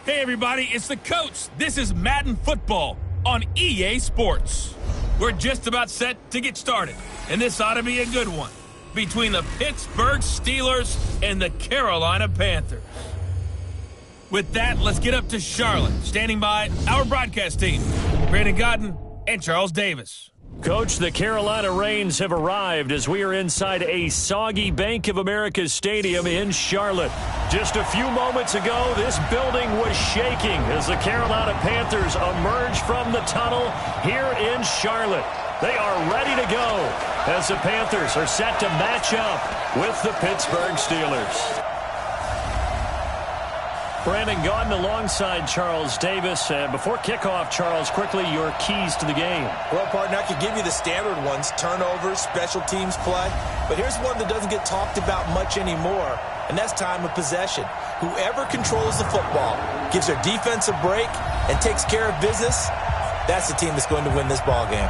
Hey everybody, it's the coach. This is Madden Football on EA Sports. We're just about set to get started, and this ought to be a good one between the Pittsburgh Steelers and the Carolina Panthers. With that, let's get up to Charlotte. Standing by, our broadcast team, Brandon Godden and Charles Davis. Coach, the Carolina Rains have arrived as we are inside a soggy Bank of America Stadium in Charlotte. Just a few moments ago, this building was shaking as the Carolina Panthers emerge from the tunnel here in Charlotte. They are ready to go as the Panthers are set to match up with the Pittsburgh Steelers. Brandon Godden alongside Charles Davis. Before kickoff, Charles, quickly your keys to the game. Well, partner, I could give you the standard ones, turnovers, special teams play. But here's one that doesn't get talked about much anymore, and that's time of possession. Whoever controls the football, gives their defense a break, and takes care of business, that's the team that's going to win this ball game.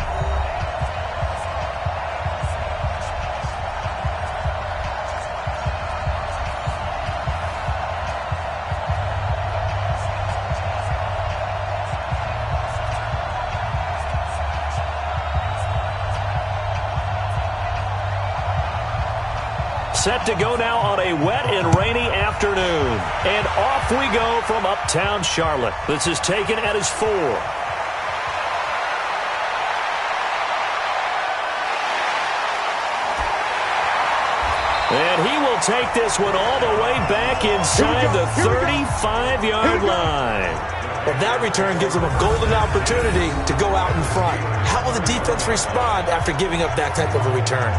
Set to go now on a wet and rainy afternoon. And off we go from uptown Charlotte. This is taken at his 4. And he will take this one all the way back inside the 35-yard line. Well, that return gives them a golden opportunity to go out in front. How will the defense respond after giving up that type of a return?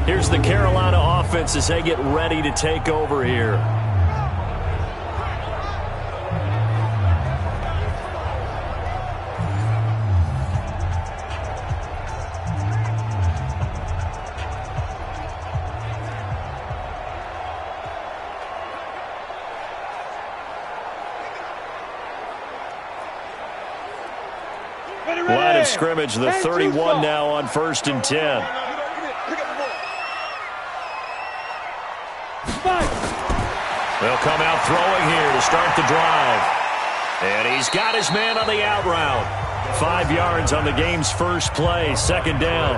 Here's the Carolina offense as they get ready to take over here. Line of scrimmage, the 31 now on 1st and 10. They'll come out throwing here to start the drive. And he's got his man on the out route. 5 yards on the game's first play, 2nd down.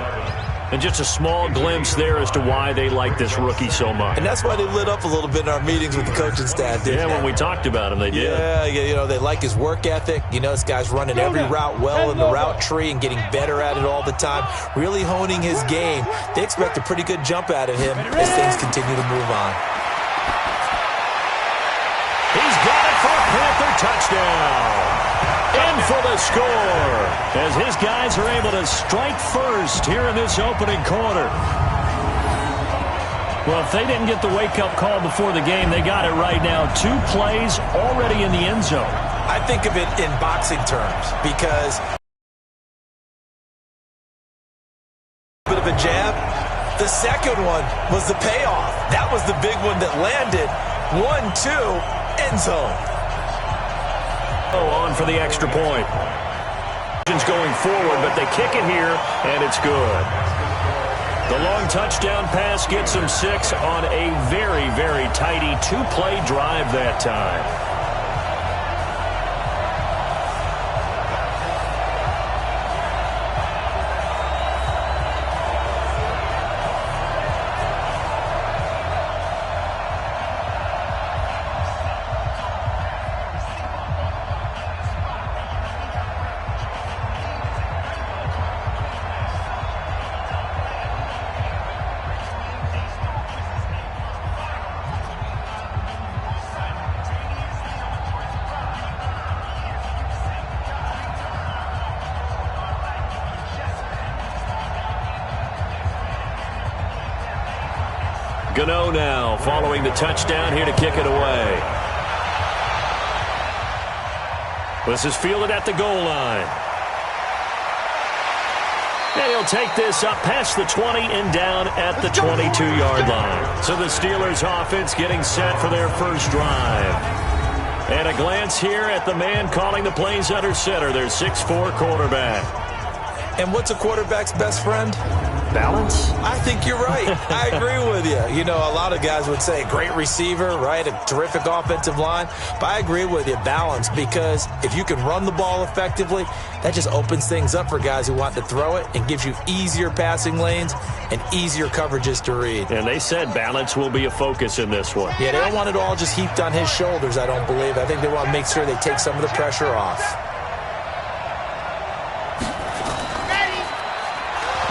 And just a small glimpse there as to why they like this rookie so much. And that's why they lit up a little bit in our meetings with the coaching staff, didn't they? When we talked about him, they did. Yeah, you know, they like his work ethic. You know, this guy's running every route well in the route tree and getting better at it all the time, really honing his game. They expect a pretty good jump out of him as things continue to move on. He's got it for a Panther touchdown. In for the score as his guys are able to strike first here in this opening quarter. Well, if they didn't get the wake-up call before the game, they got it right now. 2 plays already in the end zone. I think of it in boxing terms because bit of a jab. The second one was the payoff. That was the big one that landed. 1-2, end zone. On for the extra point. Going forward, but they kick it here, and it's good. The long touchdown pass gets them 6 on a very, very tidy 2-play drive that time. Gano now following the touchdown here to kick it away. This is fielded at the goal line. And he'll take this up past the 20 and down at the 22-yard line. So the Steelers offense getting set for their first drive. And a glance here at the man calling the plays under center, their 6'4" quarterback. And what's a quarterback's best friend? Balance? I think you're right. I agree with you. You know, a lot of guys would say great receiver, right? A terrific offensive line. But I agree with you, balance, because if you can run the ball effectively, that just opens things up for guys who want to throw it and gives you easier passing lanes and easier coverages to read. And they said balance will be a focus in this one. Yeah, they don't want it all just heaped on his shoulders, I don't believe. I think they want to make sure they take some of the pressure off.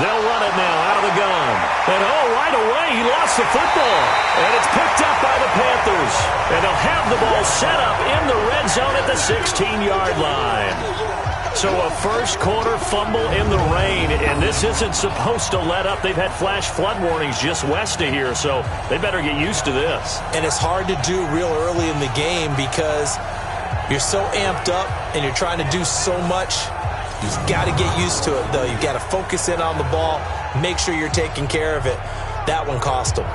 They'll run it now out of the gun. And, right away, he lost the football. And it's picked up by the Panthers. And they'll have the ball set up in the red zone at the 16-yard line. So a first-quarter fumble in the rain, and this isn't supposed to let up. They've had flash flood warnings just west of here, so they better get used to this. And it's hard to do real early in the game because you're so amped up and you're trying to do so much. You've got to get used to it, though. You've got to focus in on the ball, make sure you're taking care of it. That one cost them.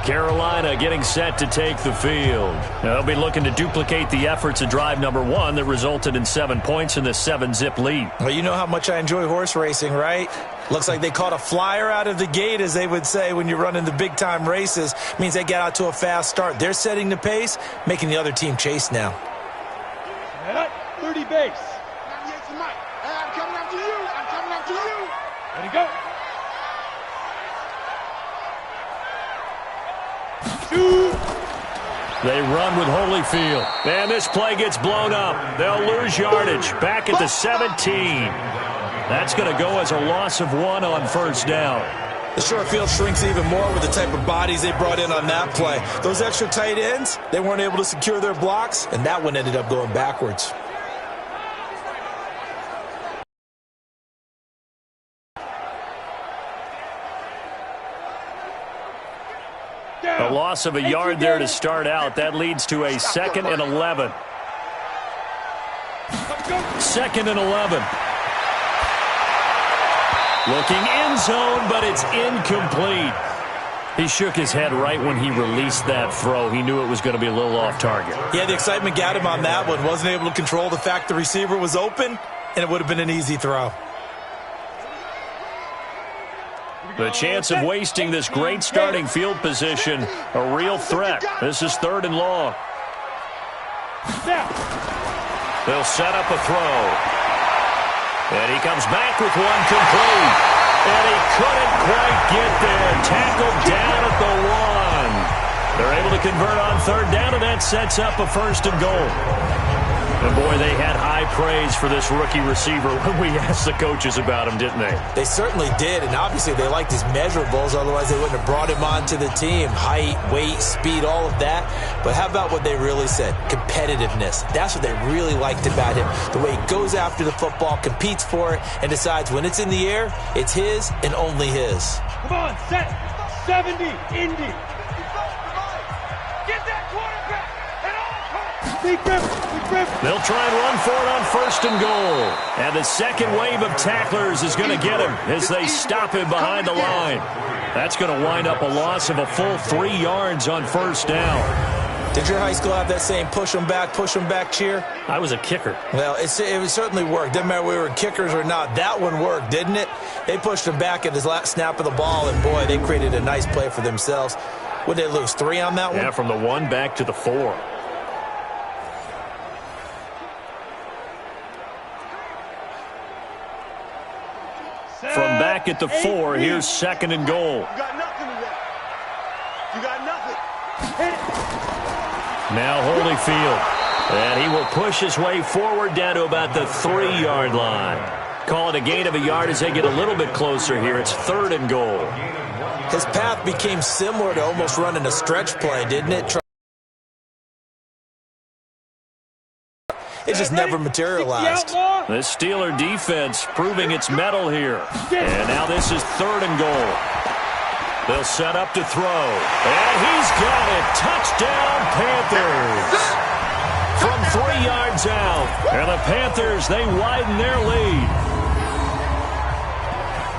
Carolina getting set to take the field. They'll be looking to duplicate the efforts of drive number 1 that resulted in 7 points in the 7-zip lead. Well, you know how much I enjoy horse racing, right? Looks like they caught a flyer out of the gate, as they would say when you're running the big-time races. Means they get out to a fast start. They're setting the pace, making the other team chase now. 30 base. I'm coming after you. I'm coming after you. Ready, go. They run with Holyfield. And this play gets blown up. They'll lose yardage. Back at the 17. That's going to go as a loss of 1 on first down. The short field shrinks even more with the type of bodies they brought in on that play. Those extra tight ends, they weren't able to secure their blocks, and that one ended up going backwards. A loss of a yard there to start out. That leads to a 2nd and 11. 2nd and 11. Looking end zone, but it's incomplete. He shook his head right when he released that throw. He knew it was going to be a little off target. Yeah, the excitement got him on that one. Wasn't able to control the fact the receiver was open, and it would have been an easy throw. The chance of wasting this great starting field position, a real threat. This is 3rd and long. They'll set up a throw. And he comes back with one complete. And he couldn't quite get there. Tackled down at the 1. They're able to convert on 3rd down, and that sets up a 1st and goal. And, boy, they had high praise for this rookie receiver when we asked the coaches about him, didn't they? They certainly did, and obviously they liked his measurables. Otherwise, they wouldn't have brought him onto the team. Height, weight, speed, all of that. But how about what they really said? Competitiveness. That's what they really liked about him. The way he goes after the football, competes for it, and decides when it's in the air, it's his and only his. Come on, set. 70, Indy. Get that quarterback at all costs. Big Griffin. They'll try and run for it on 1st and goal. And the second wave of tacklers is going to get him as they stop him behind the line. That's going to wind up a loss of a full 3 yards on 1st down. Did your high school have that same push them back cheer? I was a kicker. Well, it certainly worked. Didn't matter whether we were kickers or not. That one worked, didn't it? They pushed him back at his last snap of the ball, and, boy, they created a nice play for themselves. What did they lose, 3 on that one? Yeah, from the 1 back to the 4. From back at the 4, here's 2nd and goal. You got nothing today. You got nothing. Now Holyfield. And he will push his way forward down to about the 3-yard line. Call it a gain of a yard as they get a little bit closer here. It's 3rd and goal. His path became similar to almost running a stretch play, didn't it? It just never materialized. The Steeler defense proving its mettle here. And now this is 3rd and goal. They'll set up to throw. And he's got it. Touchdown, Panthers. From 3 yards out. And the Panthers, they widen their lead.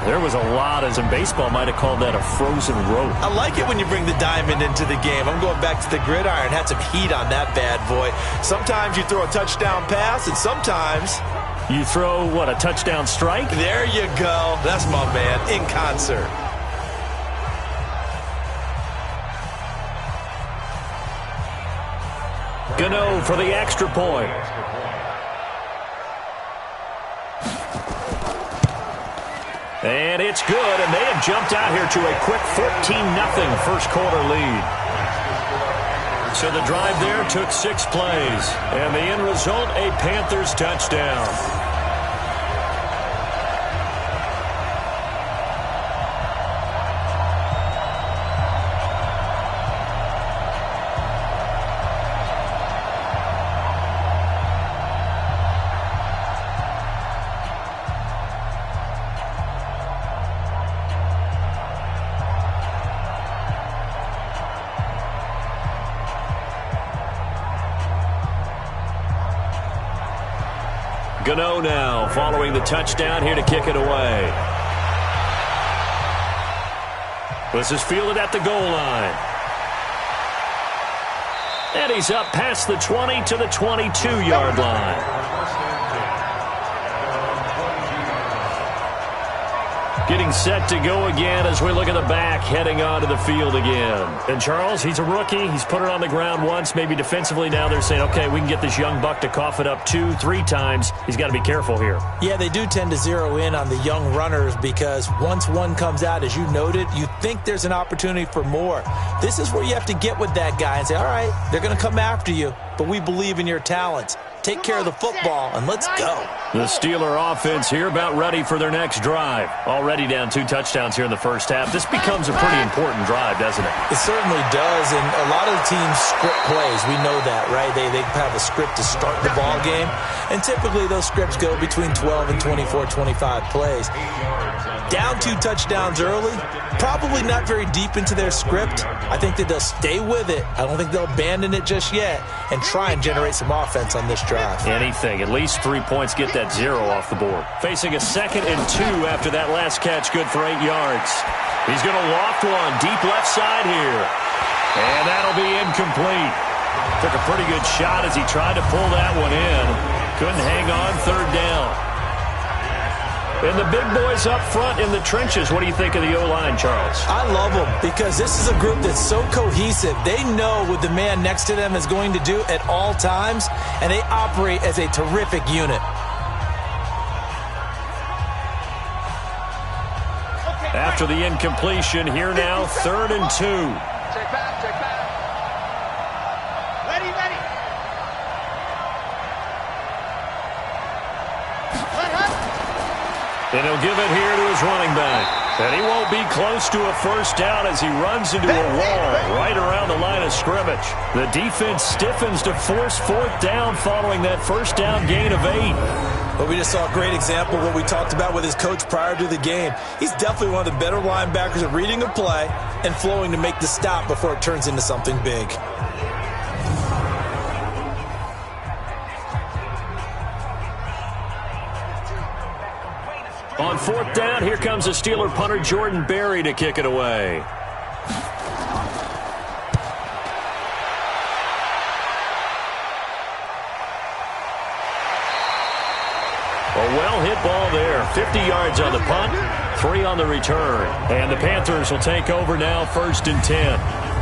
There was a lot, as in baseball might have called that a frozen rope. I like it when you bring the diamond into the game. I'm going back to the gridiron. Had some heat on that bad boy. Sometimes you throw a touchdown pass, and sometimes You throw, what, a touchdown strike? There you go. That's my man, in concert. Gano for the extra point. And it's good, and they have jumped out here to a quick 14-0 first quarter lead. So the drive there took 6 plays, and the end result, a Panthers touchdown. Gano now following the touchdown here to kick it away. This is fielded at the goal line. And he's up past the 20 to the 22-yard line. Getting set to go again as we look at the back heading onto the field again. And Charles, he's a rookie. He's put it on the ground once, maybe defensively. Now they're saying, okay, we can get this young buck to cough it up 2-3 times. He's got to be careful here. Yeah, they do tend to zero in on the young runners because once one comes out, as you noted, you think there's an opportunity for more. This is where you have to get with that guy and say, all right, they're going to come after you, but we believe in your talents. Take care of the football, and let's go. The Steeler offense here about ready for their next drive. Already down 2 touchdowns here in the first half. This becomes a pretty important drive, doesn't it? It certainly does, and a lot of the teams script plays. We know that, right? They have a script to start the ball game, and typically those scripts go between 12 and 24, 25 plays. Down 2 touchdowns early, probably not very deep into their script. I think that they'll stay with it. I don't think they'll abandon it just yet and try and generate some offense on this drive. Anything. At least 3 points. Get that 0 off the board. Facing a 2nd and 2 after that last catch. Good for 8 yards. He's going to loft one deep left side here. And that'll be incomplete. Took a pretty good shot as he tried to pull that one in. Couldn't hang on 3rd down. And the big boys up front in the trenches. What do you think of the O-line, Charles? I love them because this is a group that's so cohesive. They know what the man next to them is going to do at all times, and they operate as a terrific unit. After the incompletion, here now, 3rd and 2. Check back, check back. Ready, ready. And he'll give it here to his running back. And he won't be close to a first down as he runs into a wall right around the line of scrimmage. The defense stiffens to force 4th down following that first down gain of 8. But we just saw a great example of what we talked about with his coach prior to the game. He's definitely one of the better linebackers at reading a play and flowing to make the stop before it turns into something big. On 4th down, here comes the Steeler punter Jordan Berry to kick it away. A well-hit ball there. 50 yards on the punt, 3 on the return. And the Panthers will take over now, 1st and 10.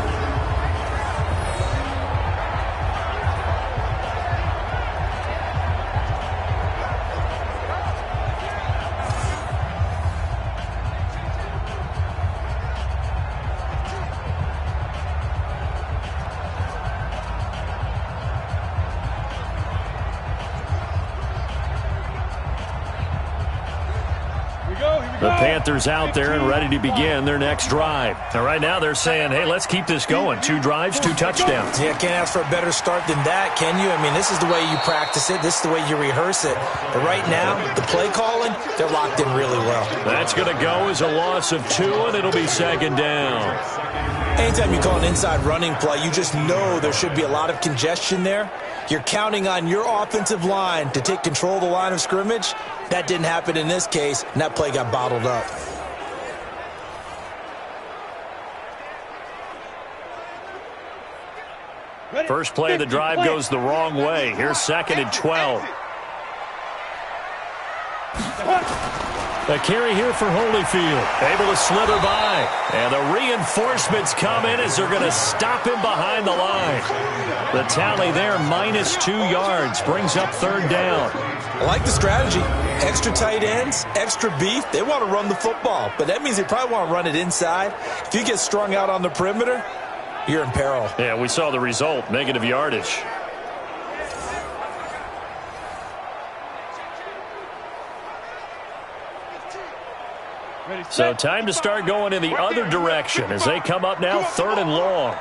The Panthers out there and ready to begin their next drive. And right now they're saying, hey, let's keep this going. 2 drives, 2 touchdowns. Yeah, can't ask for a better start than that, can you? I mean, this is the way you practice it. This is the way you rehearse it. But right now, the play calling, they're locked in really well. That's going to go as a loss of 2, and it'll be 2nd down. Anytime you call an inside running play, you just know there should be a lot of congestion there. You're counting on your offensive line to take control of the line of scrimmage. That didn't happen in this case, and that play got bottled up. First play of the drive goes the wrong way. Here's 2nd and 12. A carry here for Holyfield. Able to slither by. And the reinforcements come in as they're going to stop him behind the line. The tally there, -2 yards. Brings up 3rd down. I like the strategy. Extra tight ends, extra beef. They want to run the football, but that means they probably want to run it inside. If you get strung out on the perimeter, you're in peril. Yeah, we saw the result, negative yardage. So time to start going in the other direction as they come up now 3rd and long.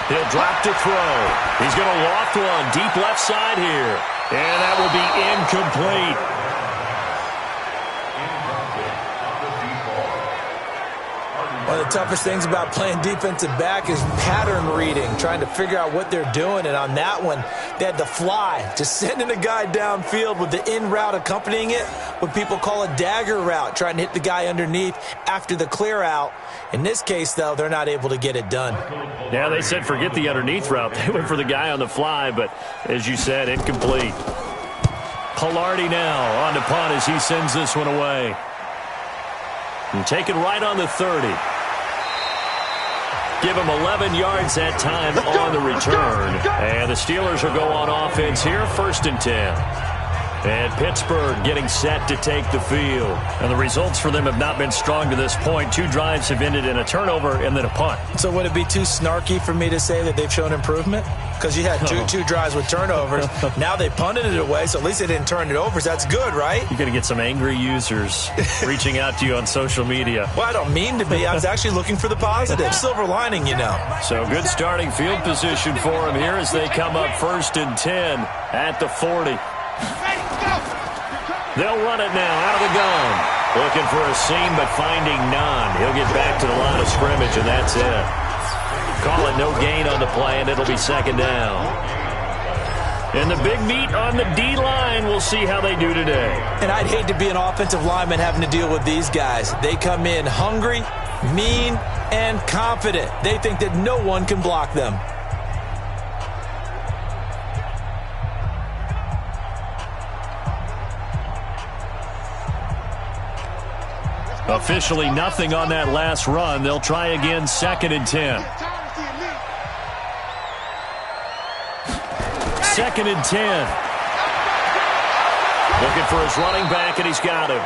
He'll drop to throw. He's going to loft one deep left side here. And that will be incomplete. One of the toughest things about playing defensive back is pattern reading, trying to figure out what they're doing. And on that one, they had to fly, just sending a guy downfield with the in route accompanying it, what people call a dagger route, trying to hit the guy underneath after the clear out. In this case, though, they're not able to get it done. Yeah, they said forget the underneath route. They went for the guy on the fly, but as you said, incomplete. Palardy now on the punt as he sends this one away. And taken right on the 30. Give him 11 yards that time on the return. And the Steelers will go on offense here, 1st and 10. And Pittsburgh getting set to take the field. And the results for them have not been strong to this point. 2 drives have ended in a turnover and then a punt. So would it be too snarky for me to say that they've shown improvement? Because you had two drives with turnovers. Now they punted it away, so at least they didn't turn it over. So that's good, right? You're going to get some angry users reaching out to you on social media. Well, I don't mean to be. I was actually looking for the positive. Silver lining, you know. So good starting field position for them here as they come up 1st and 10 at the 40. They'll run it now out of the gun. Looking for a seam, but finding none. He'll get back to the line of scrimmage, and that's it. Call it no gain on the play, and it'll be 2nd down. And the big meat on the D-line, we'll see how they do today. And I'd hate to be an offensive lineman having to deal with these guys. They come in hungry, mean, and confident. They think that no one can block them. Officially nothing on that last run. They'll try again, 2nd and 10. 2nd and 10. Looking for his running back, and he's got him.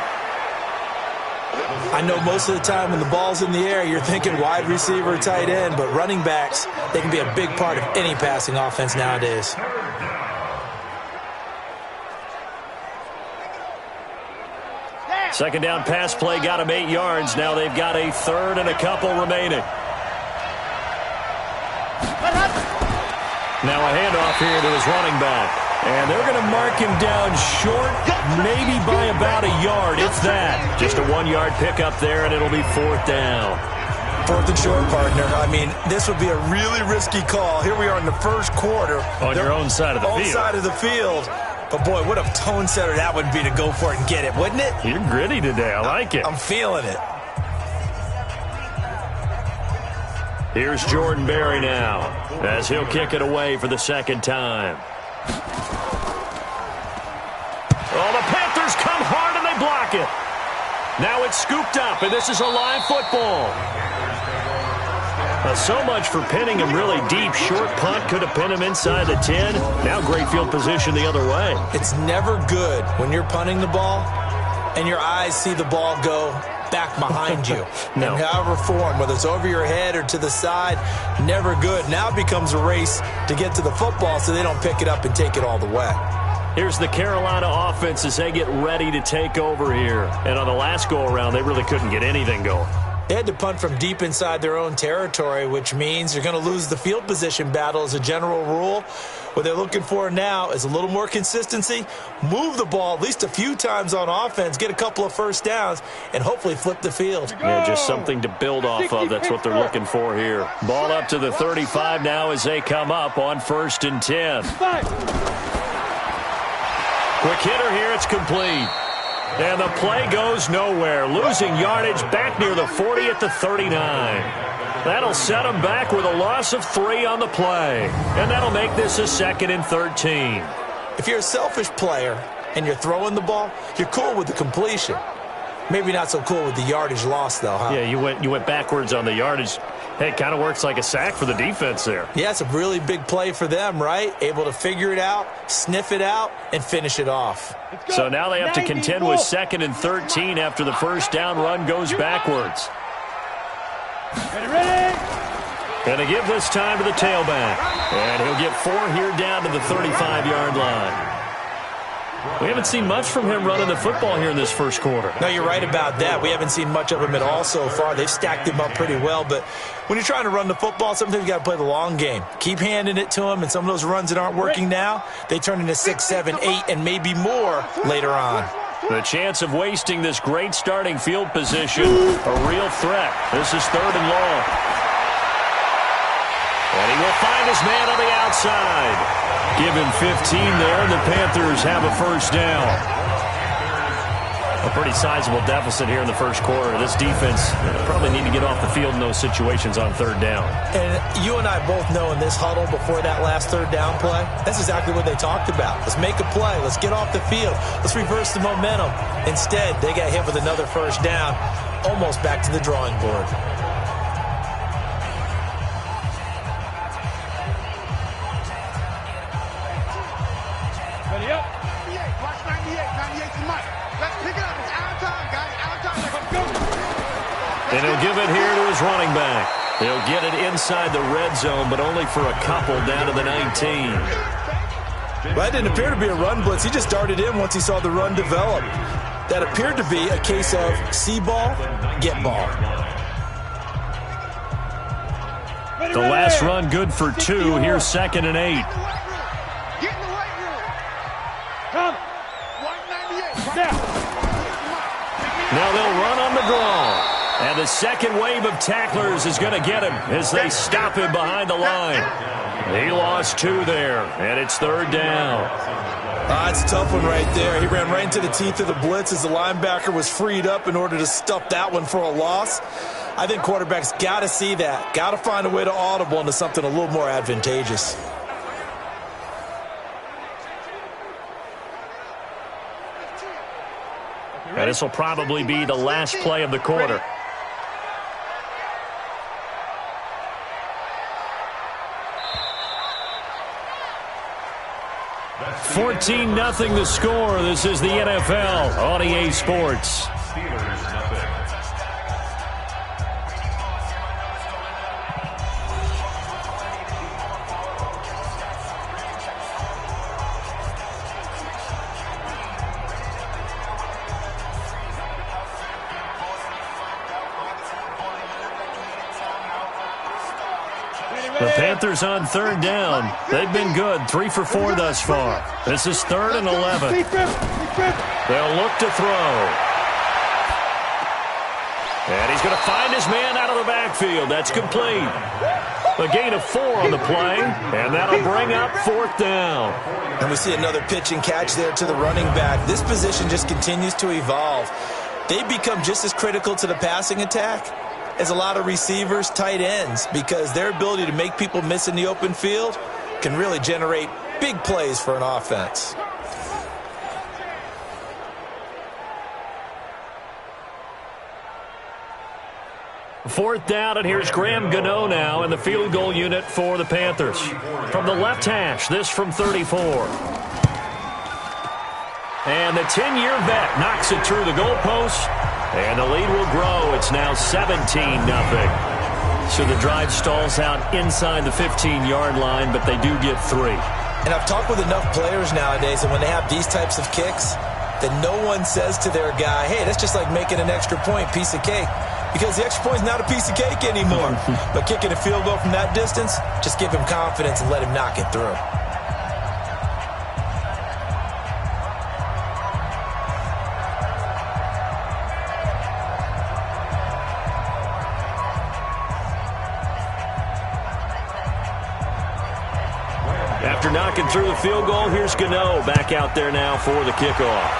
I know most of the time when the ball's in the air, you're thinking wide receiver, tight end, but running backs, they can be a big part of any passing offense nowadays. Second down pass play got him 8 yards. Now they've got a 3rd and a couple remaining. Now a handoff here to his running back. And they're going to mark him down short, maybe by about a yard, if that. Just a 1-yard pickup there, and it'll be 4th down. 4th and short, partner. I mean, this would be a really risky call. Here we are in the 1st quarter. On your own side of the field. Own side of the field. But, boy, what a tone setter that would be to go for it and get it, wouldn't it? You're gritty today. I like it. I'm feeling it. Here's Jordan Berry now as he'll kick it away for the 2nd time. Oh, the Panthers come hard and they block it. Now it's scooped up, and this is a live football. So much for pinning him really deep. Short punt could have pinned him inside the 10. Now great field position the other way. It's never good when you're punting the ball and your eyes see the ball go back behind you. No. In however form, whether it's over your head or to the side, never good. Now it becomes a race to get to the football so they don't pick it up and take it all the way. Here's the Carolina offense as they get ready to take over here. And on the last go-around, they really couldn't get anything going. They had to punt from deep inside their own territory, which means you're going to lose the field position battle as a general rule. What they're looking for now is a little more consistency, move the ball at least a few times on offense, get a couple of first downs, and hopefully flip the field. Yeah, just something to build off of. That's what they're looking for here. Ball up to the 35 now as they come up on 1st and 10. Quick hitter here, it's complete. And the play goes nowhere. Losing yardage back near the 40 at the 39. That'll set them back with a loss of 3 on the play. And that'll make this a 2nd and 13. If you're a selfish player and you're throwing the ball, you're cool with the completion. Maybe not so cool with the yardage loss, though, huh? Yeah, you went backwards on the yardage. Hey, it kind of works like a sack for the defense there. Yeah, it's a really big play for them, right? Able to figure it out, sniff it out, and finish it off. So now they have to contend with 2nd and 13 after the first down run goes backwards. Ready? Going to give this time to the tailback. And he'll get 4 here down to the 35-yard line. We haven't seen much from him running the football here in this first quarter. No, you're right about that. We haven't seen much of him at all so far. They've stacked him up pretty well, but when you're trying to run the football, sometimes you got to play the long game. Keep handing it to him, and some of those runs that aren't working now, they turn into 6, 7, 8, and maybe more later on. The chance of wasting this great starting field position, a real threat. This is 3rd and long. And he will find his man on the outside. Give him 15 there, and the Panthers have a first down. A pretty sizable deficit here in the first quarter. This defense probably need to get off the field in those situations on 3rd down. And you and I both know in this huddle before that last 3rd down play, that's exactly what they talked about. Let's make a play. Let's get off the field. Let's reverse the momentum. Instead, they got hit with another first down, almost back to the drawing board. And he'll give it here to his running back. He'll get it inside the red zone, but only for a couple down to the 19. Well, that didn't appear to be a run blitz. He just darted in once he saw the run develop. That appeared to be a case of see ball, get ball. The last run good for 2. Here's 2nd and 8. Now they'll run on the draw. And the second wave of tacklers is going to get him as they stop him behind the line. He lost 2 there, and it's 3rd down. It's a tough one right there. He ran right into the teeth of the blitz as the linebacker was freed up in order to stuff that one for a loss. I think quarterbacks got to see that. Got to find a way to audible into something a little more advantageous. And this will probably be the last play of the quarter. 14-0 the score. This is the NFL on EA Sports. The Panthers on 3rd down. They've been good, 3 for 4 thus far. This is 3rd and 11. They'll look to throw. And he's going to find his man out of the backfield. That's complete. A gain of 4 on the play, and that'll bring up 4th down. And we see another pitch and catch there to the running back. This position just continues to evolve. They become just as critical to the passing attack as a lot of receivers, tight ends, because their ability to make people miss in the open field can really generate big plays for an offense. Fourth down, and here's Graham Gano now in the field goal unit for the Panthers. From the left hash, this from 34. And the 10-year vet knocks it through the goalpost, and the lead will grow. It's now 17-0. So the drive stalls out inside the 15-yard line, but they do get 3. And I've talked with enough players nowadays that when they have these types of kicks, that no one says to their guy, hey, that's just like making an extra point, piece of cake. Because the extra point is not a piece of cake anymore. But kicking a field goal from that distance, just give him confidence and let him knock it through. After knocking through the field goal, here's Gano back out there now for the kickoff.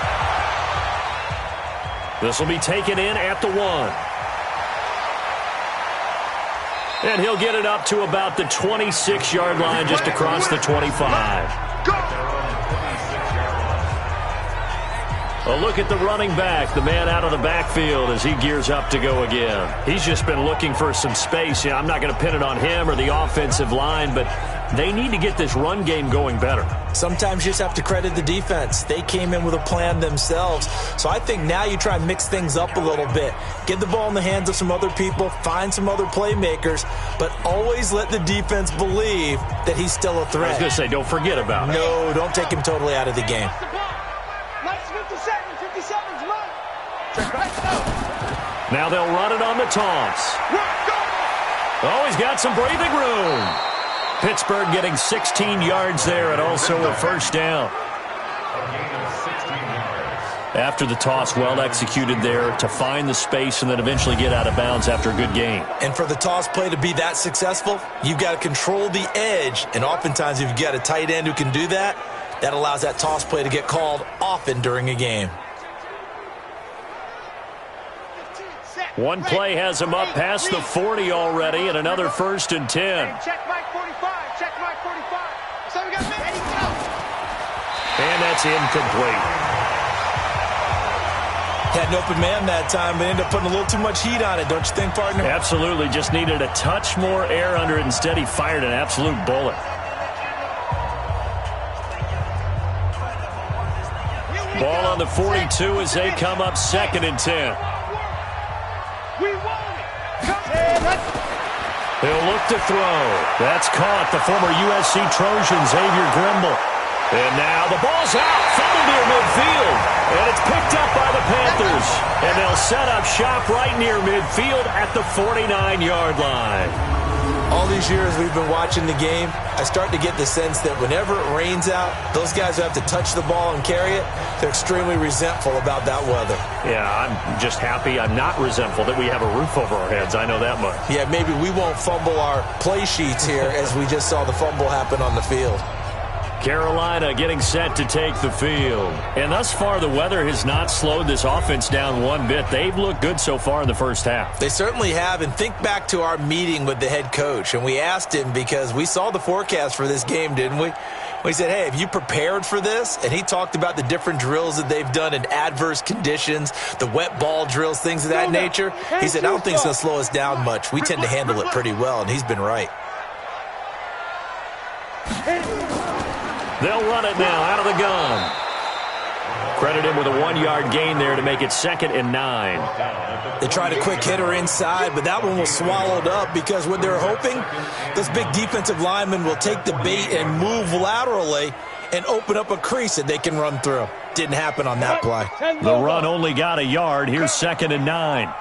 This will be taken in at the 1. And he'll get it up to about the 26-yard line, just across the 25. A look at the running back, the man out of the backfield as he gears up to go again. He's just been looking for some space. I'm not going to pin it on him or the offensive line, but they need to get this run game going better. Sometimes you just have to credit the defense. They came in with a plan themselves. So I think now you try and mix things up a little bit. Get the ball in the hands of some other people, find some other playmakers, but always let the defense believe that he's still a threat. I was going to say, don't forget about it. No, don't take him totally out of the game. Now they'll run it on the toss. Oh, he's got some breathing room. Pittsburgh getting 16 yards there and also a first down. After the toss, well executed there to find the space and then eventually get out of bounds after a good gain. And for the toss play to be that successful, you've got to control the edge. And oftentimes if you've got a tight end who can do that, that allows that toss play to get called often during a game. One play has him up past the 40 already and another 1st and 10. Check Mike 45. Check Mike 45. So we got ready to go. And that's incomplete. Had an open man that time, but ended up putting a little too much heat on it, don't you think, partner? Absolutely. Just needed a touch more air under it. Instead, he fired an absolute bullet. Ball on the 42 as they come up 2nd and 10. He'll look to throw. That's caught. The former USC Trojan, Xavier Grimble. And now the ball's out. Fumble near midfield. And it's picked up by the Panthers. And they'll set up shop right near midfield at the 49-yard line. All these years we've been watching the game, I start to get the sense that whenever it rains out, those guys who have to touch the ball and carry it, they're extremely resentful about that weather. Yeah, I'm just happy. I'm not resentful that we have a roof over our heads. I know that much. Yeah, maybe we won't fumble our play sheets here as we just saw the fumble happen on the field. Carolina getting set to take the field. And thus far, the weather has not slowed this offense down one bit. They've looked good so far in the first half. They certainly have. And think back to our meeting with the head coach. And we asked him because we saw the forecast for this game, didn't we? We said, hey, have you prepared for this? And he talked about the different drills that they've done in adverse conditions, the wet ball drills, things of that nature. He said, I don't think it's going to slow us down much. We tend to handle it pretty well, and he's been right. They'll run it now out of the gun. Credit him with a 1-yard gain there to make it 2nd and 9. They tried a quick hitter inside, but that one was swallowed up because what they're hoping, those big defensive linemen will take the bait and move laterally and open up a crease that they can run through. Didn't happen on that play. The run only got a yard. Here's 2nd and 9.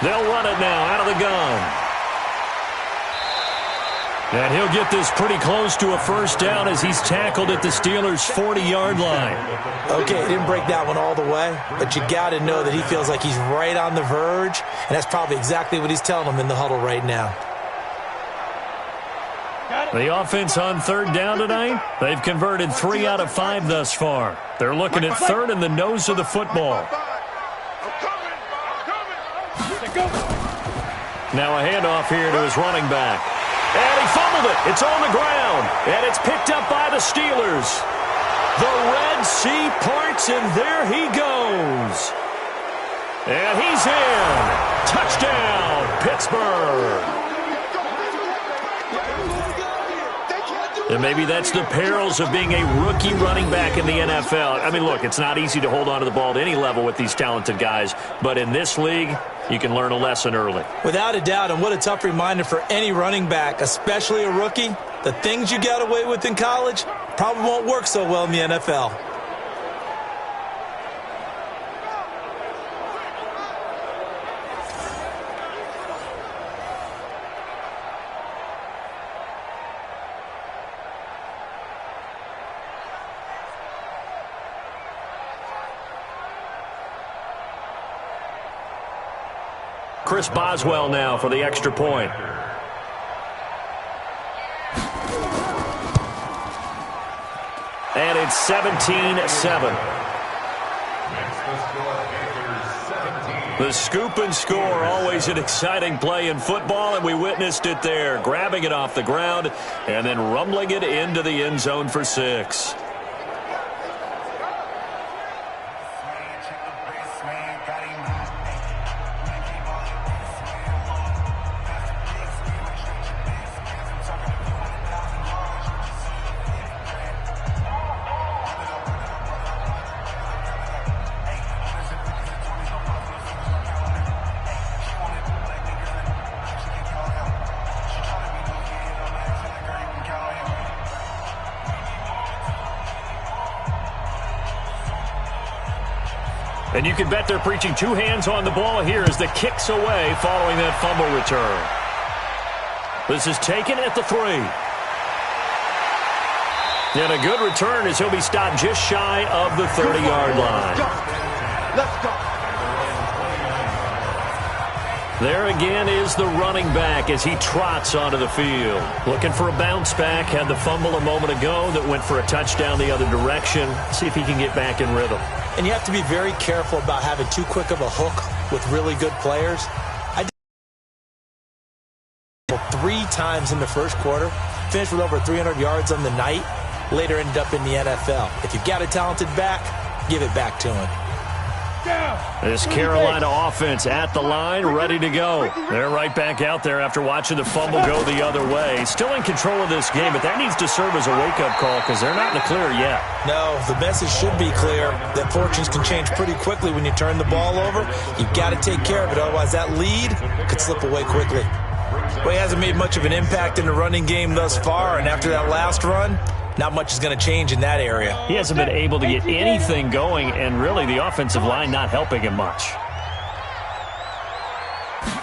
They'll run it now out of the gun. And he'll get this pretty close to a first down as he's tackled at the Steelers' 40-yard line. Okay, he didn't break that one all the way, but you got to know that he feels like he's right on the verge, and that's probably exactly what he's telling them in the huddle right now. The offense on 3rd down tonight, they've converted 3 out of 5 thus far. They're looking at 3rd in the nose of the football. Now a handoff here to his running back. And he fumbled it. It's on the ground. And it's picked up by the Steelers. The Red Sea parts, and there he goes. And he's in. Touchdown, Pittsburgh. And maybe that's the perils of being a rookie running back in the NFL. I mean, look, it's not easy to hold on to the ball at any level with these talented guys. But in this league, you can learn a lesson early. Without a doubt, and what a tough reminder for any running back, especially a rookie. The things you got away with in college probably won't work so well in the NFL. Chris Boswell now for the extra point. And it's 17-7. The scoop and score, always an exciting play in football, and we witnessed it there. Grabbing it off the ground and then rumbling it into the end zone for 6. And you can bet they're preaching two hands on the ball here as the kick's away following that fumble return. This is taken at the 3. And a good return as he'll be stopped just shy of the 30-yard line. Let's go. There again is the running back as he trots onto the field. Looking for a bounce back. Had the fumble a moment ago that went for a touchdown the other direction. See if he can get back in rhythm. And you have to be very careful about having too quick of a hook with really good players. I did 3 times in the first quarter. Finished with over 300 yards on the night. Later ended up in the NFL. If you've got a talented back, give it back to him. This Carolina offense at the line, ready to go. They're right back out there after watching the fumble go the other way. Still in control of this game, but that needs to serve as a wake-up call because they're not in the clear yet. No, the message should be clear that fortunes can change pretty quickly when you turn the ball over. You've got to take care of it, otherwise that lead could slip away quickly. Well, he hasn't made much of an impact in the running game thus far, and after that last run, not much is going to change in that area. He hasn't been able to get anything going, and really the offensive line not helping him much.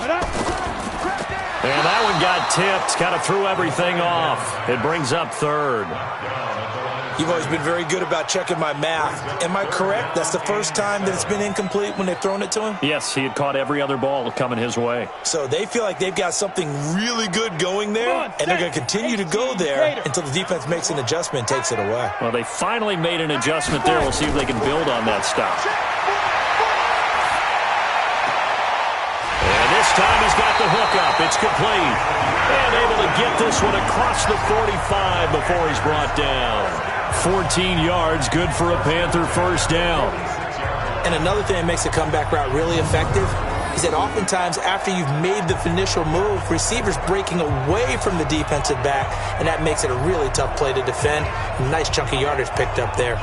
And that one got tipped, kind of threw everything off. It brings up 3rd. You've always been very good about checking my math. Am I correct? That's the first time that it's been incomplete when they've thrown it to him? Yes, he had caught every other ball coming his way. So they feel like they've got something really good going there, and they're going to continue to go there until the defense makes an adjustment and takes it away. Well, they finally made an adjustment there. We'll see if they can build on that stop. And this time he's got the hook up. It's complete. And able to get this one across the 45 before he's brought down. 14 yards, good for a Panther first down. And another thing that makes the comeback route really effective is that oftentimes after you've made the initial move, receivers breaking away from the defensive back, and that makes it a really tough play to defend. A nice chunk of yardage picked up there.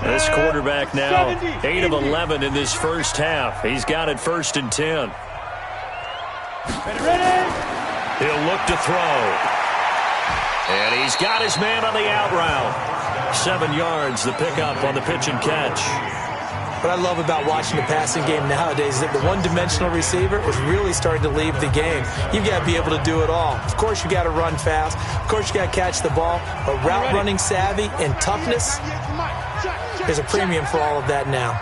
This quarterback now 8 of 11 in this first half. He's got it 1st and 10. He'll look to throw. And he's got his man on the out route. 7 yards, the pickup on the pitch and catch. What I love about watching the passing game nowadays is that the one-dimensional receiver is really starting to leave the game. You've got to be able to do it all. Of course, you got to run fast. Of course, you got to catch the ball. But route running savvy and toughness, there's a premium for all of that now.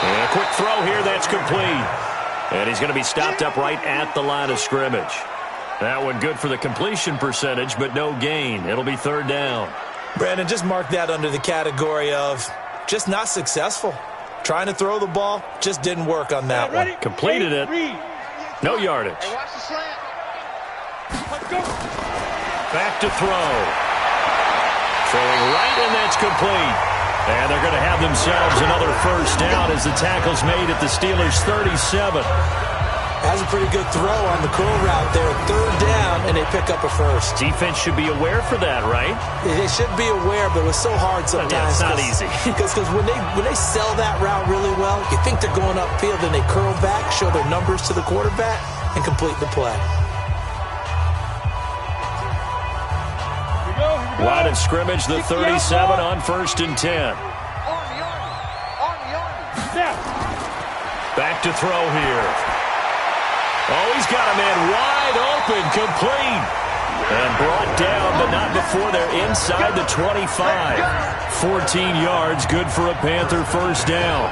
And a quick throw here, that's complete. And he's going to be stopped up right at the line of scrimmage. That one good for the completion percentage, but no gain. It'll be 3rd down. Brandon, just mark that under the category of just not successful. Trying to throw the ball, just didn't work on that one. Completed it. No yardage. Back to throw. Throwing right, and that's complete. And they're going to have themselves another first down as the tackle's made at the Steelers' 37. That's a pretty good throw on the curl route there. 3rd down, and they pick up a first. Defense should be aware for that, right? They should be aware, but it was so hard sometimes. Yeah, it's not easy. Because when they sell that route really well, you think they're going upfield, and they curl back, show their numbers to the quarterback, and complete the play. Line of scrimmage, the 37 on 1st and 10. Back to throw here. Oh, he's got a man wide open, complete. And brought down, but not before they're inside the 25. 14 yards, good for a Panther first down.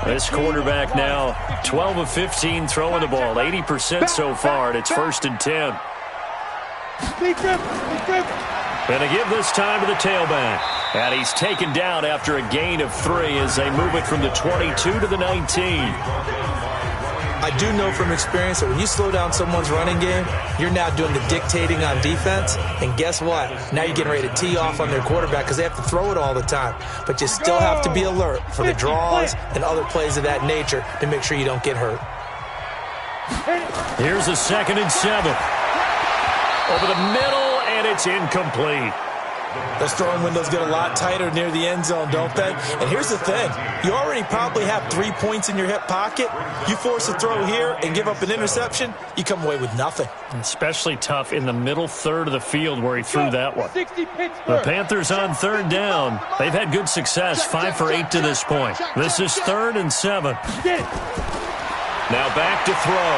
This quarterback now 12 of 15 throwing the ball, 80% so far, and it's 1st and 10. And to give this time to the tailback. And he's taken down after a gain of 3 as they move it from the 22 to the 19. I do know from experience that when you slow down someone's running game, you're now doing the dictating on defense. And guess what? Now you're getting ready to tee off on their quarterback because they have to throw it all the time. But you still have to be alert for the draws and other plays of that nature to make sure you don't get hurt. Here's a 2nd and 7. Over the middle, and it's incomplete. Those throwing windows get a lot tighter near the end zone, don't they? And here's the thing. You already probably have 3 points in your hip pocket. You force a throw here and give up an interception, you come away with nothing. Especially tough in the middle third of the field where he threw that one. The Panthers on 3rd down. They've had good success, 5 for 8 to this point. This is 3rd and 7. Now back to throw.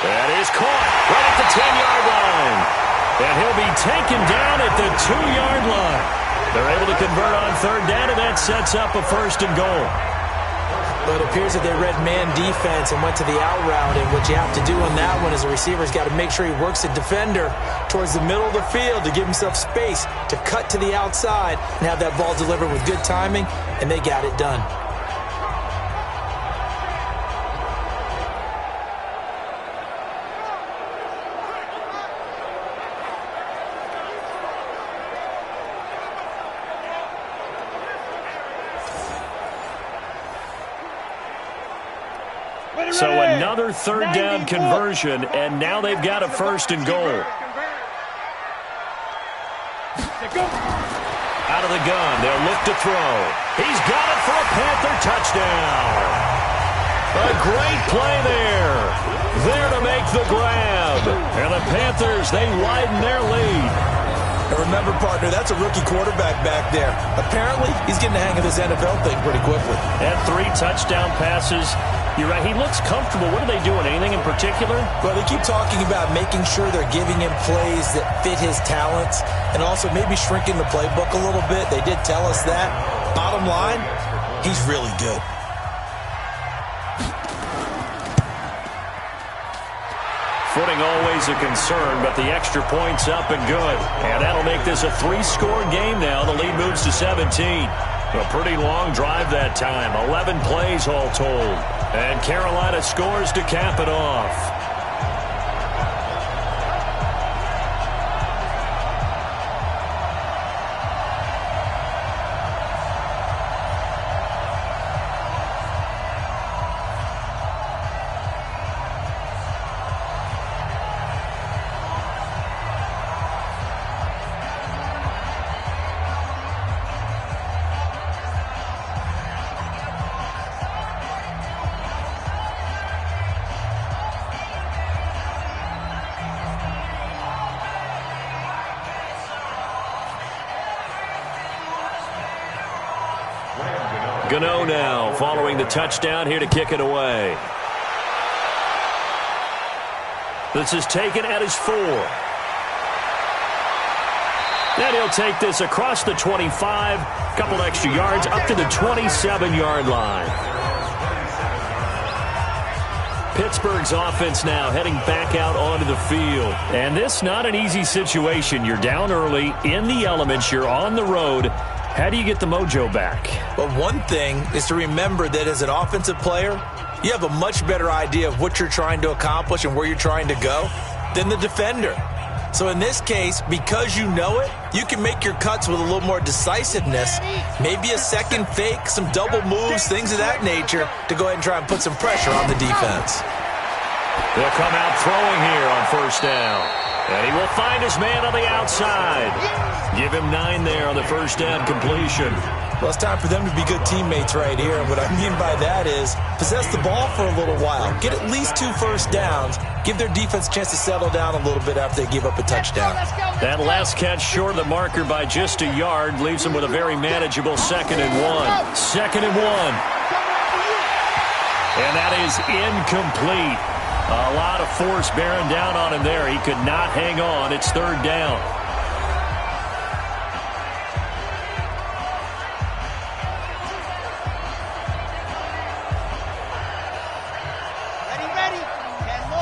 That is caught right at the 10-yard line. And he'll be taken down at the 2-yard line. They're able to convert on 3rd down, and that sets up a 1st and goal. But it appears that they read man defense and went to the out route. And what you have to do on that one is the receiver's got to make sure he works the defender towards the middle of the field to give himself space to cut to the outside and have that ball delivered with good timing, and they got it done. So another 3rd down conversion, and now they've got a 1st and goal. Out of the gun, they'll look to throw. He's got it for a Panther touchdown. A great play there. There to make the grab. And the Panthers, they widen their lead. And remember, partner, that's a rookie quarterback back there. Apparently, he's getting the hang of this NFL thing pretty quickly. And 3 touchdown passes. You're right, he looks comfortable. What are they doing? Anything in particular? Well, they keep talking about making sure they're giving him plays that fit his talents and also maybe shrinking the playbook a little bit. They did tell us that. Bottom line, he's really good. Footing always a concern, but the extra point's up and good. And that'll make this a 3-score game now. The lead moves to 17. A pretty long drive that time. 11 plays all told. And Carolina scores to cap it off. Gano now following the touchdown here to kick it away. This is taken at his 4. Then he'll take this across the 25, couple extra yards up to the 27-yard line. Pittsburgh's offense now heading back out onto the field. And this not an easy situation. You're down early, in the elements, you're on the road. How do you get the mojo back? Well, one thing is to remember that as an offensive player, you have a much better idea of what you're trying to accomplish and where you're trying to go than the defender. So in this case, because you know it, you can make your cuts with a little more decisiveness, maybe a second fake, some double moves, things of that nature, to go ahead and try and put some pressure on the defense. They'll come out throwing here on 1st down. And he will find his man on the outside. Give him 9 there on the 1st down completion. Well, it's time for them to be good teammates right here. And what I mean by that is possess the ball for a little while. Get at least 2 first downs. Give their defense a chance to settle down a little bit after they give up a touchdown. That last catch short of the marker by just a yard leaves them with a very manageable 2nd and 1. 2nd and 1. And that is incomplete. A lot of force bearing down on him there. He could not hang on. It's 3rd down.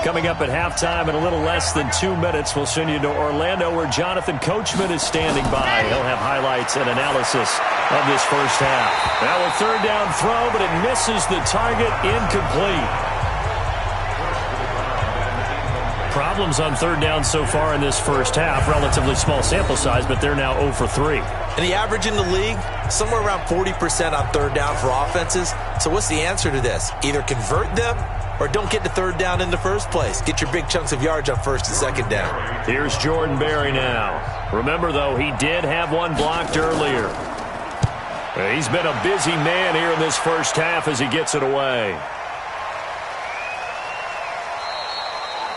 Coming up at halftime in a little less than 2 minutes, we'll send you to Orlando where Jonathan Coachman is standing by. He'll have highlights and analysis of this first half. Now a third down throw, but it misses the target, incomplete. Problems on third down so far in this first half. Relatively small sample size, but they're now 0 for 3. And the average in the league, somewhere around 40% on third down for offenses. So what's the answer to this? Either convert them or don't get to third down in the first place. Get your big chunks of yards on first and second down. Here's Jordan Berry now. Remember, though, he did have one blocked earlier. He's been a busy man here in this first half as he gets it away.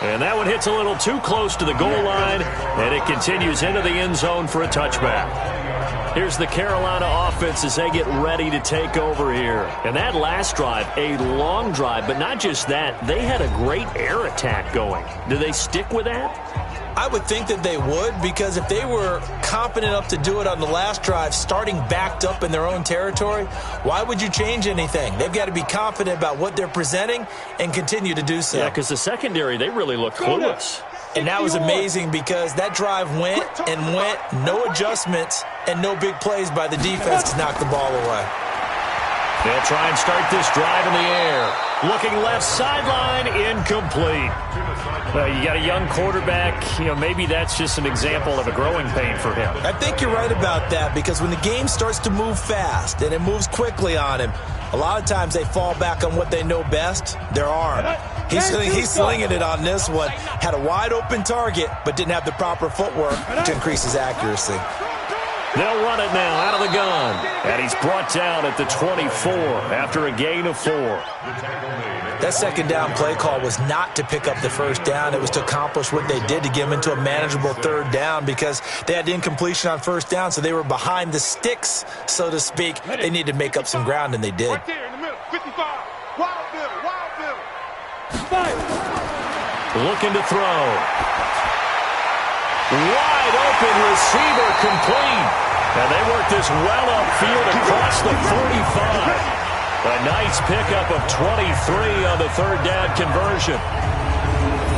And that one hits a little too close to the goal line, and it continues into the end zone for a touchback. Here's the Carolina offense as they get ready to take over here. And that last drive, a long drive, but not just that. They had a great air attack going. Do they stick with that? I would think that they would, because if they were confident enough to do it on the last drive, starting backed up in their own territory, why would you change anything? They've got to be confident about what they're presenting and continue to do so. Yeah, because the secondary, they really look clueless. And that was amazing because that drive went and went, no adjustments and no big plays by the defense to knock the ball away. They'll try and start this drive in the air. Looking left sideline, incomplete. Well, you got a young quarterback. Maybe that's just an example of a growing pain for him. I think you're right about that, because when the game starts to move fast and it moves quickly on him, a lot of times they fall back on what they know best, their arm. He's slinging it on this one. Had a wide open target, but didn't have the proper footwork to increase his accuracy. They'll run it now out of the gun. And he's brought down at the 24 after a gain of 4. That second down play call was not to pick up the first down. It was to accomplish what they did to get them into a manageable third down, because they had the incompletion on first down, so they were behind the sticks, so to speak. They needed to make up some ground, and they did. Right there in the middle, 55. Wild Bill. Looking to throw. Wide open receiver, complete. And they work this well upfield across the 45. A nice pickup of 23 on the third down conversion.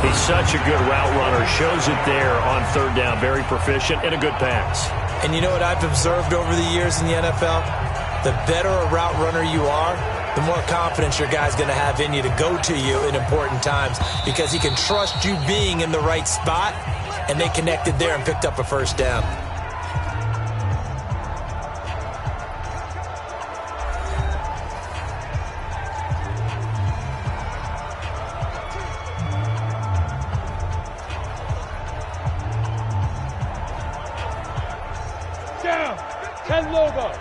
He's such a good route runner. Shows it there on third down. Very proficient and a good pass. And you know what I've observed over the years in the NFL? The better a route runner you are, the more confidence your guy's going to have in you to go to you in important times, because he can trust you being in the right spot, and they connected there and picked up a first down. Down. 10 logo.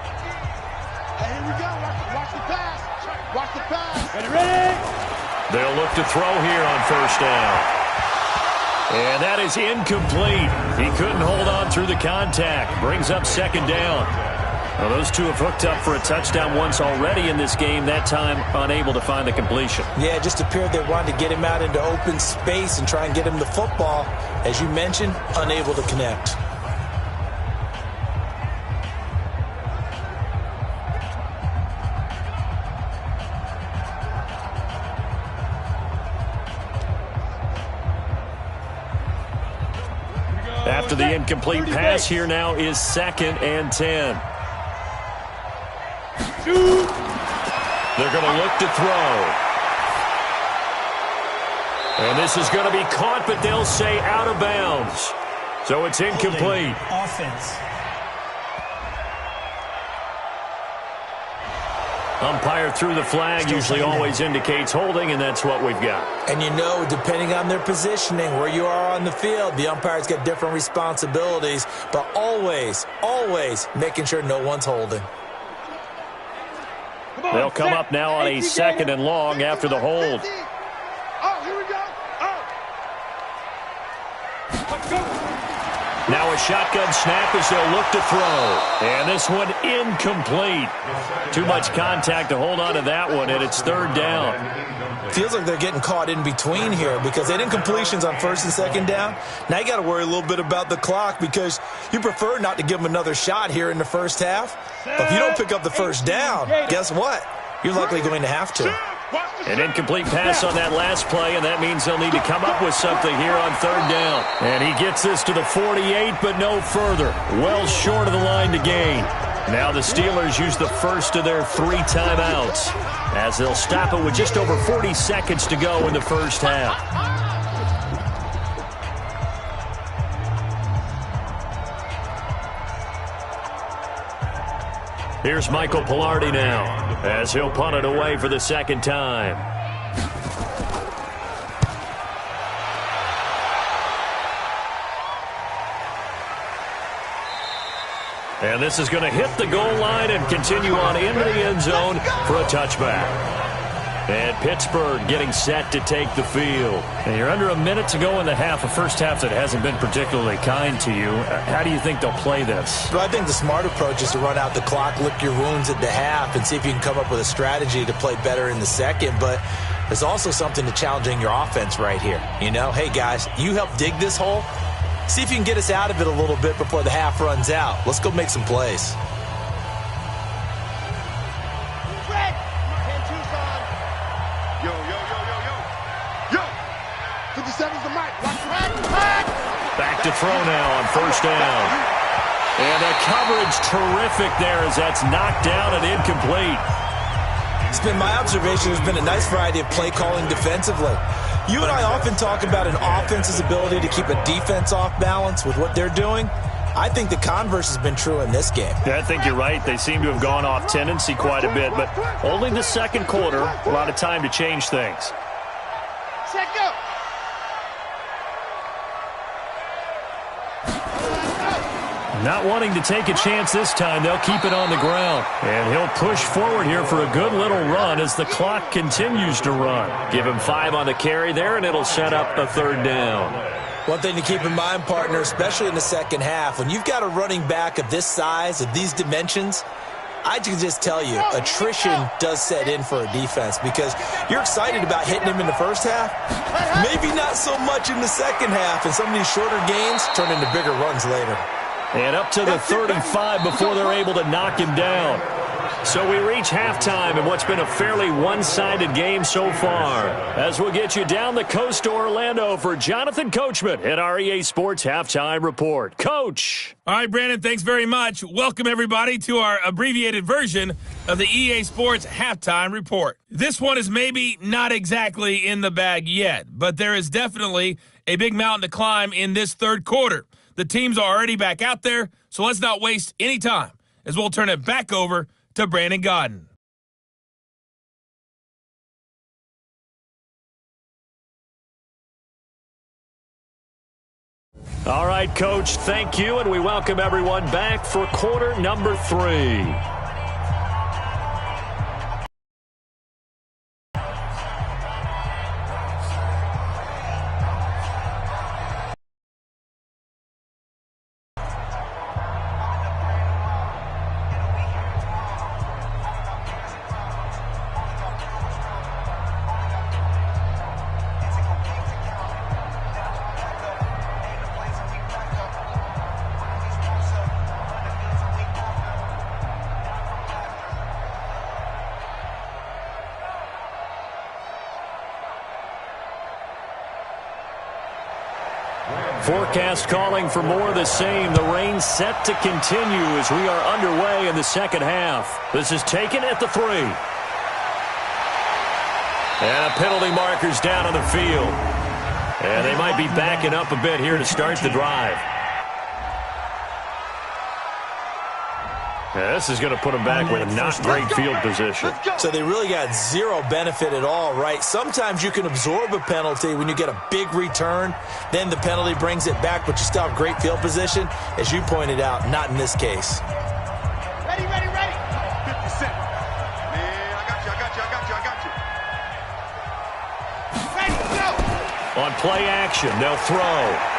Hey, here we go. Watch the pass. Watch the pass. Ready? They'll look to throw here on first down. And that is incomplete. He couldn't hold on through the contact. Brings up second down. Well, those two have hooked up for a touchdown once already in this game, that time unable to find the completion. Yeah, it just appeared they wanted to get him out into open space and try and get him the football. As you mentioned, unable to connect. After the incomplete pass, here now is 2nd and 10. They're going to look to throw. And this is going to be caught, but they'll say out of bounds. So it's incomplete. Offense. Umpire threw the flag, usually always indicates holding, and that's what we've got. And you know, depending on their positioning, where you are on the field, the umpire's got different responsibilities, but always, always making sure no one's holding. They'll come up now on a 2nd and long after the hold. Oh, here we go. Now a shotgun snap as they'll look to throw. And this one incomplete. Too much contact to hold on to that one, and it's third down. Feels like they're getting caught in between here, because they had incompletions on first and second down. Now you got to worry a little bit about the clock, because you prefer not to give them another shot here in the first half. But if you don't pick up the first down, guess what? You're likely going to have to. An incomplete pass on that last play, and that means they'll need to come up with something here on third down. And he gets this to the 48, but no further. Well short of the line to gain. Now the Steelers use the first of their 3 timeouts as they'll stop it with just over 40 seconds to go in the first half. Here's Michael Pilardi now as he'll punt it away for the second time. And this is going to hit the goal line and continue on into the end zone for a touchback. And Pittsburgh getting set to take the field. And you're under a minute to go in the half, a first half that hasn't been particularly kind to you. How do you think they'll play this? Well, I think the smart approach is to run out the clock, lick your wounds at the half, and see if you can come up with a strategy to play better in the second. But there's also something to challenging your offense right here. You know, hey, guys, you help dig this hole. See if you can get us out of it a little bit before the half runs out. Let's go make some plays. Yo, yo, yo, yo, yo. Yo! 57's the mic. Watch your head. Back to throw now on first down. And the coverage terrific there as that's knocked down and incomplete. It's been my observation there's been a nice variety of play calling defensively. You and I often talk about an offense's ability to keep a defense off balance with what they're doing. I think the converse has been true in this game. Yeah, I think you're right. They seem to have gone off tendency quite a bit, but only the second quarter, a lot of time to change things. Set, go! Not wanting to take a chance this time, they'll keep it on the ground. And he'll push forward here for a good little run as the clock continues to run. Give him 5 on the carry there, and it'll set up a third down. One thing to keep in mind, partner, especially in the second half, when you've got a running back of this size, of these dimensions, I can just tell you, attrition does set in for a defense because you're excited about hitting him in the first half, maybe not so much in the second half, and some of these shorter gains turn into bigger runs later. And up to the 35 before they're able to knock him down. So we reach halftime in what's been a fairly one-sided game so far. As we'll get you down the coast to Orlando for Jonathan Coachman at our EA Sports Halftime Report. Coach! All right, Brandon, thanks very much. Welcome, everybody, to our abbreviated version of the EA Sports Halftime Report. This one is maybe not exactly in the bag yet, but there is definitely a big mountain to climb in this third quarter. The teams are already back out there, so let's not waste any time as we'll turn it back over to Brandon Godden. All right, Coach, thank you, and we welcome everyone back for quarter number 3. Forecast calling for more of the same. The rain set to continue as we are underway in the second half. This is taken at the 3. And a penalty marker's down on the field. And they might be backing up a bit here to start the drive. Yeah, this is going to put them back with not great field position. So they really got zero benefit at all, right? Sometimes you can absorb a penalty when you get a big return. Then the penalty brings it back, but you still have great field position. As you pointed out, not in this case. Ready, ready, ready. 50 Cent. Man, I got you. Ready, go. On play action, they'll throw.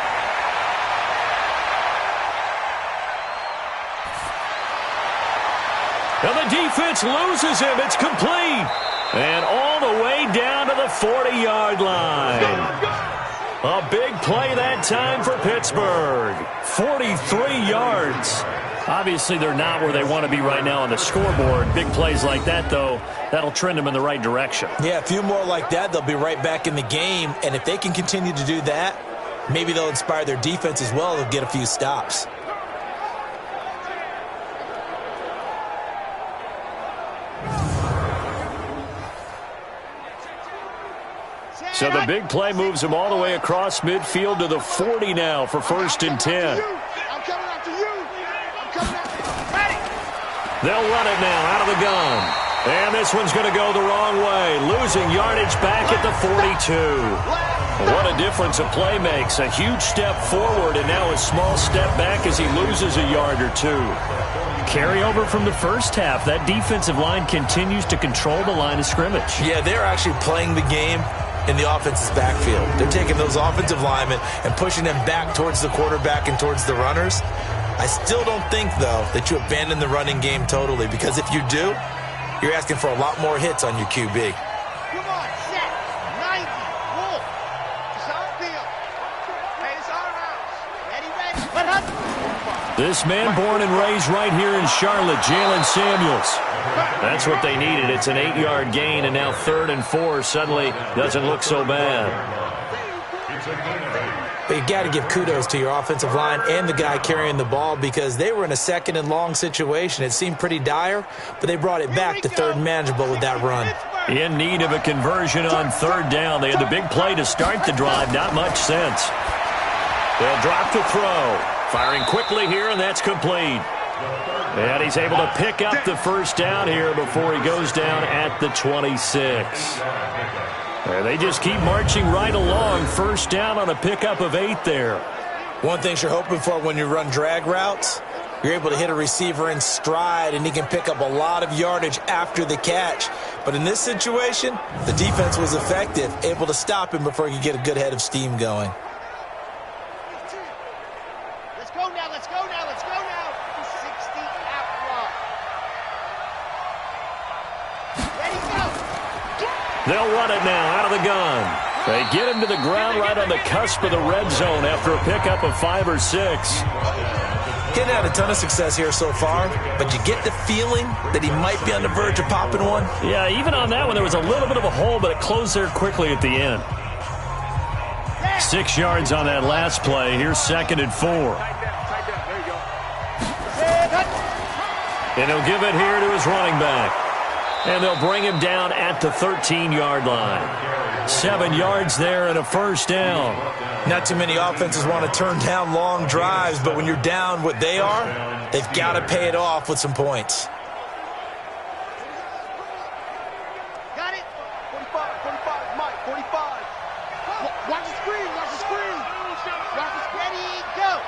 And the defense loses him. It's complete. And all the way down to the 40-yard line. A big play that time for Pittsburgh. 43 yards. Obviously, they're not where they want to be right now on the scoreboard. Big plays like that, though, that'll trend them in the right direction. Yeah, a few more like that, they'll be right back in the game. And if they can continue to do that, maybe they'll inspire their defense as well. They'll get a few stops. So the big play moves him all the way across midfield to the 40 now for 1st and 10. I'm coming after you. I'm coming after you. They'll run it now out of the gun. And this one's going to go the wrong way. Losing yardage back at the 42. What a difference a play makes. A huge step forward and now a small step back as he loses a yard or two. Carryover from the first half. That defensive line continues to control the line of scrimmage. Yeah, they're actually playing the game in the offense's backfield. They're taking those offensive linemen and pushing them back towards the quarterback and towards the runners. I still don't think, though, that you abandon the running game totally, because if you do, you're asking for a lot more hits on your QB. Come on, set. 90. Wolf. It's on field. Hey, it's our house. Ready, ready. Let up. This man born and raised right here in Charlotte, Jalen Samuels. That's what they needed. It's an 8-yard gain, and now 3rd and 4 suddenly doesn't look so bad. But you got to give kudos to your offensive line and the guy carrying the ball, because they were in a 2nd and long situation. It seemed pretty dire, but they brought it back to 3rd and manageable with that run. In need of a conversion on 3rd down. They had the big play to start the drive. Not much sense. They'll drop the throw. Firing quickly here, and that's complete. And he's able to pick up the 1st down here before he goes down at the 26. And they just keep marching right along. 1st down on a pickup of 8 there. One thing you're hoping for when you run drag routes, you're able to hit a receiver in stride, and he can pick up a lot of yardage after the catch. But in this situation, the defense was effective, able to stop him before he could get a good head of steam going. Let's go now, let's go now, let's go now. 60 out run. Ready, go. They'll run it now out of the gun. They get him to the ground right on the cusp of the red zone after a pickup of 5 or 6. Hadn't had a ton of success here so far, but you get the feeling that he might be on the verge of popping one. Yeah, even on that one, there was a little bit of a hole, but it closed there quickly at the end. 6 yards on that last play. Here's 2nd and 4. And he'll give it here to his running back. And they'll bring him down at the 13-yard line. 7 yards there and a 1st down. Not too many offenses want to turn down long drives, but when you're down what they are, they've got to pay it off with some points. Got it. 45, 45, Mike, 45. Watch the screen, watch the screen. Watch the screen. Ready, go.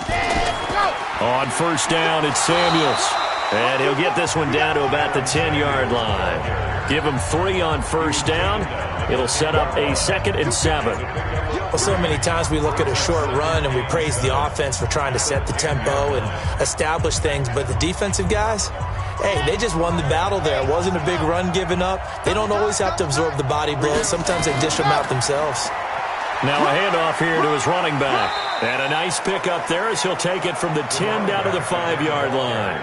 Set, go. On 1st down, it's Samuels. And he'll get this one down to about the 10-yard line. Give him 3 on 1st down. It'll set up a 2nd and 7. Well, so many times we look at a short run and we praise the offense for trying to set the tempo and establish things, but the defensive guys, hey, they just won the battle there. It wasn't a big run given up. They don't always have to absorb the body blows. Sometimes they dish them out themselves. Now a handoff here to his running back. And a nice pick up there as he'll take it from the 10 down to the 5-yard line.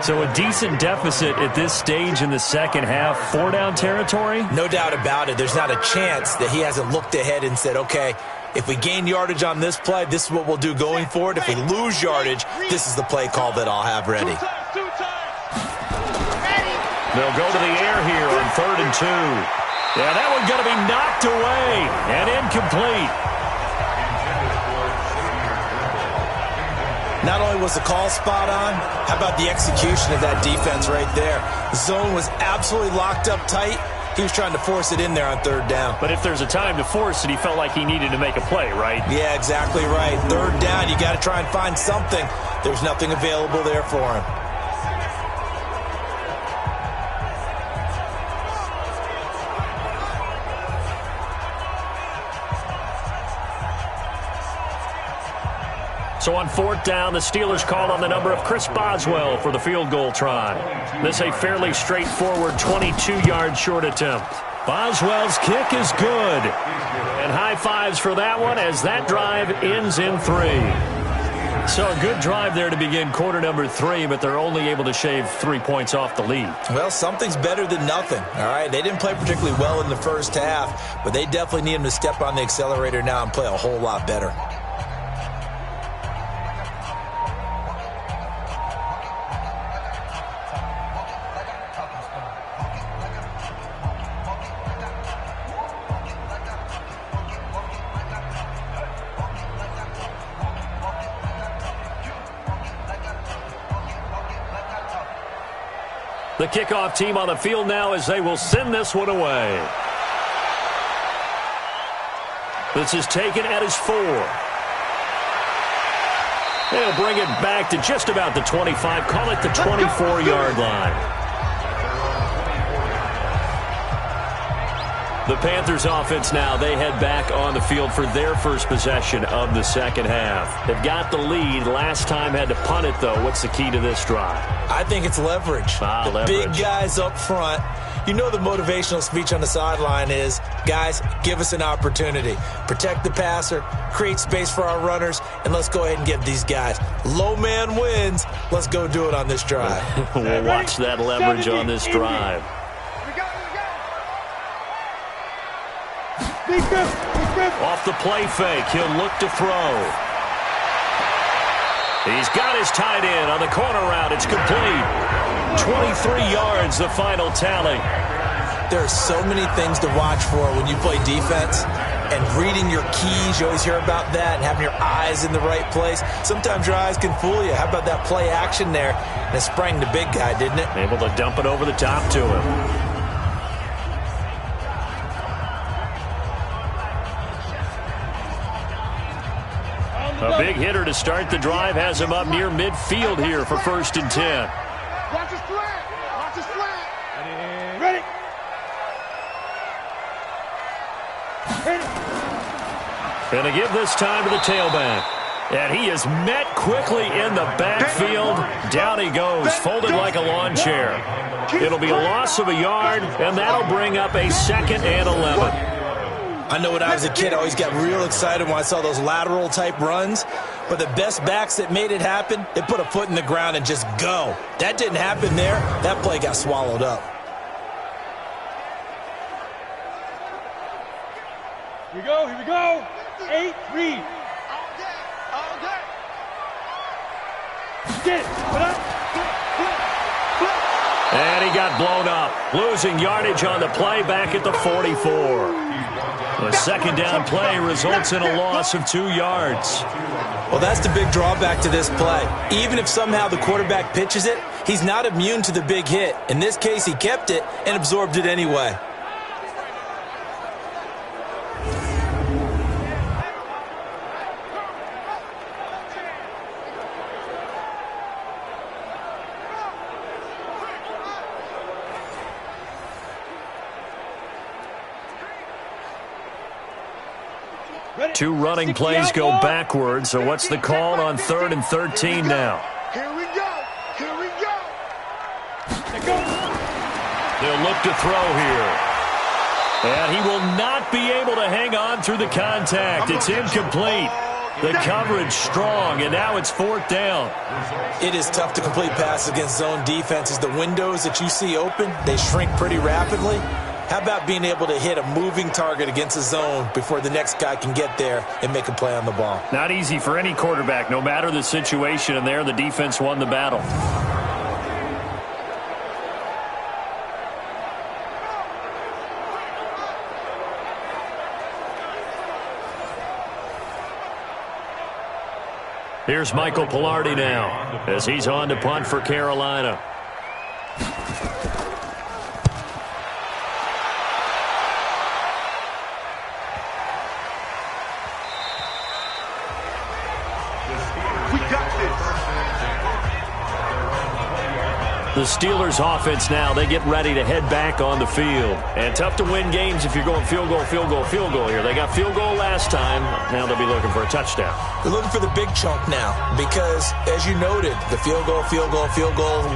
So a decent deficit at this stage in the second half. 4-down territory? No doubt about it. There's not a chance that he hasn't looked ahead and said, okay, if we gain yardage on this play, this is what we'll do going forward. If we lose yardage, this is the play call that I'll have ready. They'll go to the air here on 3rd and 2. Yeah, that one's going to be knocked away and incomplete. Not only was the call spot on, how about the execution of that defense right there? The zone was absolutely locked up tight. He was trying to force it in there on 3rd down. But if there's a time to force it, he felt like he needed to make a play, right? Yeah, exactly right. 3rd down, you got to try and find something. There's nothing available there for him. So on 4th down, the Steelers call on the number of Chris Boswell for the field goal try. This a fairly straightforward 22-yard short attempt. Boswell's kick is good. And high fives for that one as that drive ends in 3. So a good drive there to begin quarter number 3, but they're only able to shave 3 points off the lead. Well, something's better than nothing, all right? They didn't play particularly well in the first half, but they definitely need him to step on the accelerator now and play a whole lot better. The kickoff team on the field now as they will send this one away. This is taken at his 4. They'll bring it back to just about the 25. Call it the 24-yard line. The Panthers offense now, they head back on the field for their first possession of the second half. They've got the lead. Last time had to punt it, though. What's the key to this drive? I think it's leverage. Leverage. Big guys up front. You know the motivational speech on the sideline is, guys, give us an opportunity. Protect the passer, create space for our runners, and let's go ahead and give these guys. Low man wins. Let's go do it on this drive. We'll watch that leverage on this drive. Off the play fake, he'll look to throw. He's got his tight end on the corner route. It's complete. 23 yards, the final tally. There are so many things to watch for when you play defense. And reading your keys, you always hear about that, and having your eyes in the right place. Sometimes your eyes can fool you. How about that play action there? And it sprang the big guy, didn't it? Able to dump it over the top to him. A big hitter to start the drive has him up near midfield here for 1st and 10. Watch his flat. Watch his flat. Ready. Going to give this time to the tailback. And he is met quickly in the backfield. Down he goes, folded like a lawn chair. It'll be a loss of a yard, and that'll bring up a 2nd and 11. I know when I was a kid, I always got real excited when I saw those lateral-type runs. But the best backs that made it happen, they put a foot in the ground and just go. That didn't happen there. That play got swallowed up. Here we go. Here we go. 8, read. All day. Get it. Put up. And he got blown up. Losing yardage on the play back at the 44. The 2nd down play results in a loss of 2 yards. Well, that's the big drawback to this play. Even if somehow the quarterback pitches it, he's not immune to the big hit. In this case, he kept it and absorbed it anyway. Two running plays go backwards, so what's the call on 3rd and 13 now? Here we go. Here we go. They'll look to throw here. And he will not be able to hang on through the contact. It's incomplete. The coverage strong, and now it's 4th down. It is tough to complete passes against zone defenses. The windows that you see open, they shrink pretty rapidly. How about being able to hit a moving target against a zone before the next guy can get there and make a play on the ball? Not easy for any quarterback, no matter the situation, and there the defense won the battle. Here's Michael Pilardi now as he's on to punt for Carolina. The Steelers offense now, they get ready to head back on the field. And tough to win games if you're going field goal, field goal, field goal here. They got field goal last time. Now they'll be looking for a touchdown. They're looking for the big chunk now because, as you noted, the field goal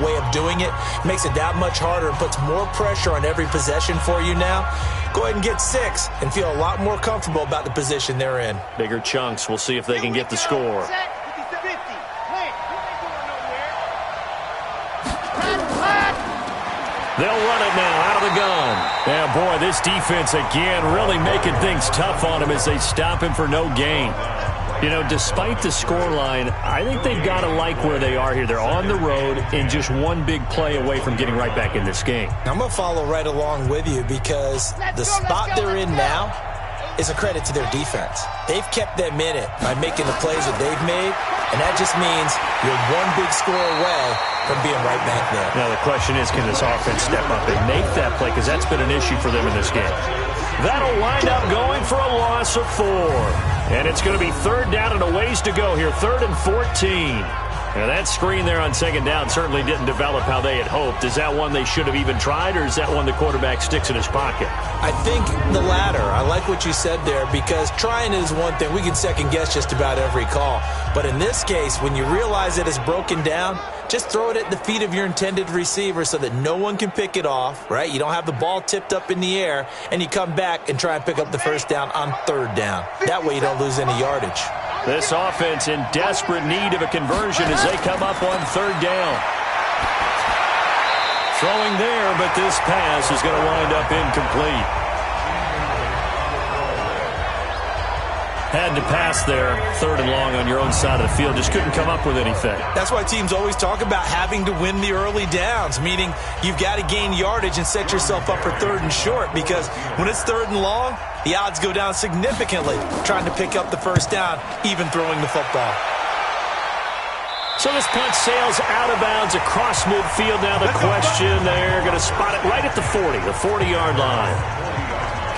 way of doing it makes it that much harder and puts more pressure on every possession for you now. Go ahead and get 6 and feel a lot more comfortable about the position they're in. Bigger chunks. We'll see if they can get the score. They'll run it now out of the gun. Yeah, boy, this defense again really making things tough on him as they stop him for no gain. You know, despite the scoreline, I think they've got to like where they are here. They're on the road and just one big play away from getting right back in this game. I'm going to follow right along with you because the spot they're in now is a credit to their defense. They've kept them in it by making the plays that they've made. And that just means you're one big score away from being right back there. Now the question is, can this offense step up and make that play? Because that's been an issue for them in this game. That'll wind up going for a loss of 4. And it's going to be third down and a ways to go here. 3rd and 14. Now that screen there on second down certainly didn't develop how they had hoped. Is that one they should have even tried, or is that one the quarterback sticks in his pocket? I think the latter. I like what you said there, because trying is one thing. We can second guess just about every call. But in this case, when you realize that it's broken down, just throw it at the feet of your intended receiver so that no one can pick it off, right? You don't have the ball tipped up in the air, and you come back and try and pick up the first down on 3rd down. That way you don't lose any yardage. This offense in desperate need of a conversion as they come up on 3rd down. Throwing there, but this pass is going to wind up incomplete. Had to pass there, 3rd and long on your own side of the field. Just couldn't come up with anything. That's why teams always talk about having to win the early downs, meaning you've got to gain yardage and set yourself up for 3rd and short, because when it's 3rd and long, the odds go down significantly trying to pick up the first down, even throwing the football. So this punt sails out of bounds across midfield. Now the question, they're going to spot it right at the 40, the 40-yard line.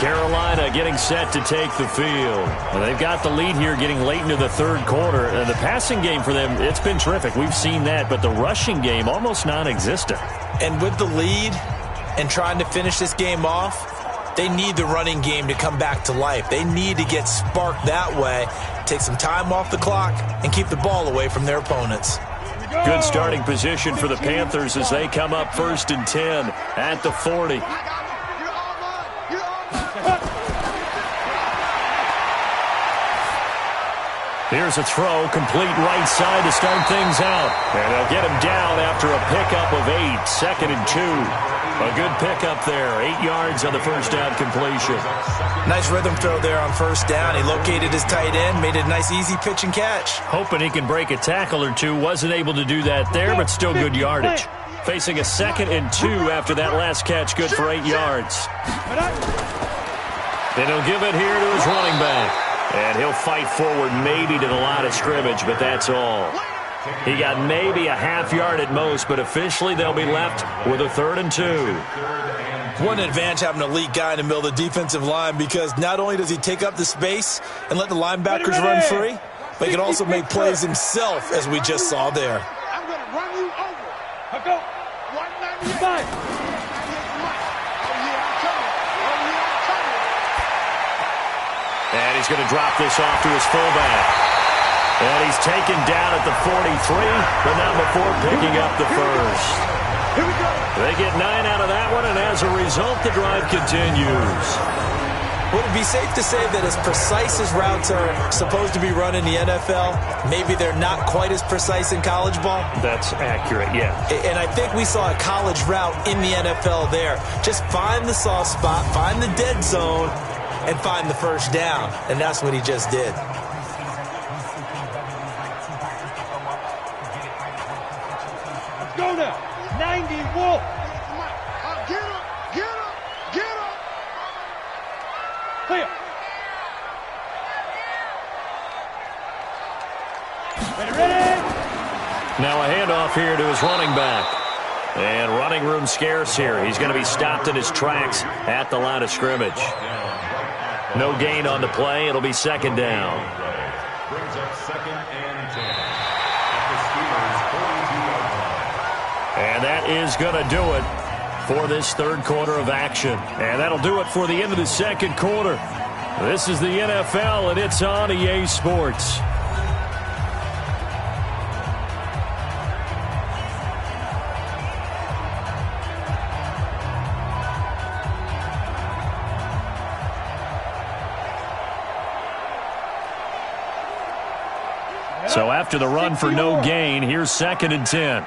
Carolina getting set to take the field. Well, they've got the lead here getting late into the 3rd quarter. The passing game for them, it's been terrific. We've seen that, but the rushing game almost non-existent. And with the lead and trying to finish this game off, they need the running game to come back to life. They need to get sparked that way, take some time off the clock, and keep the ball away from their opponents. Good starting position for the Panthers as they come up 1st and 10 at the 40. Here's a throw, complete right side to start things out. And they'll get him down after a pickup of 8, 2nd and 2. A good pickup there, 8 yards on the first down completion. Nice rhythm throw there on 1st down. He located his tight end, made it a nice easy pitch and catch. Hoping he can break a tackle or two. Wasn't able to do that there, but still good yardage. Facing a 2nd and 2 after that last catch, good for 8 yards. Then he'll give it here to his running back. And he'll fight forward maybe to the line of scrimmage, but that's all. He got maybe a half yard at most, but officially they'll be left with a 3rd and 2. One advantage having an elite guy in the middle of the defensive line, because not only does he take up the space and let the linebackers run free, but he can also make plays himself, as we just saw there. I'm going to run you over. I'll go 195. And he's going to drop this off to his fullback. And he's taken down at the 43, but not before picking up the first. Here we go. They get 9 out of that one, and as a result, the drive continues. Would it be safe to say that as precise as routes are supposed to be run in the NFL, maybe they're not quite as precise in college ball? That's accurate, yeah. And I think we saw a college route in the NFL there. Just find the soft spot, find the dead zone, and find the first down. And that's what he just did. Let's go now. 90 Wolf. Get up, get up, get up. Clear. Ready? Now a handoff here to his running back. And running room scarce here. He's going to be stopped in his tracks at the line of scrimmage. No gain on the play. It'll be 2nd down. Brings up 2nd and 10. And that is going to do it for this 3rd quarter of action. And that'll do it for the end of the 2nd quarter. This is the NFL, and it's on EA Sports. So after the run for no gain, here's 2nd and 10.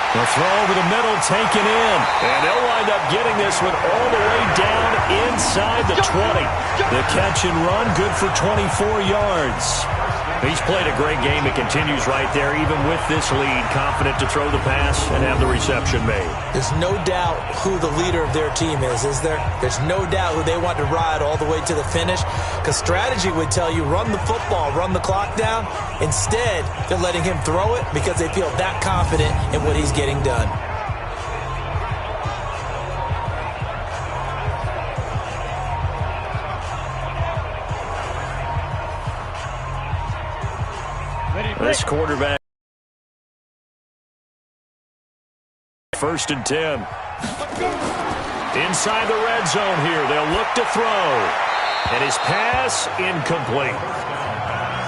The throw over the middle taken in. And they'll wind up getting this one all the way down inside the 20. The catch and run good for 24 yards. He's played a great game. It continues right there, even with this lead, confident to throw the pass and have the reception made. There's no doubt who the leader of their team is there? There's no doubt who they want to ride all the way to the finish, because strategy would tell you run the football, run the clock down. Instead, they're letting him throw it because they feel that confident in what he's getting done. This quarterback, 1st and 10. Inside the red zone here. They'll look to throw. And his pass incomplete.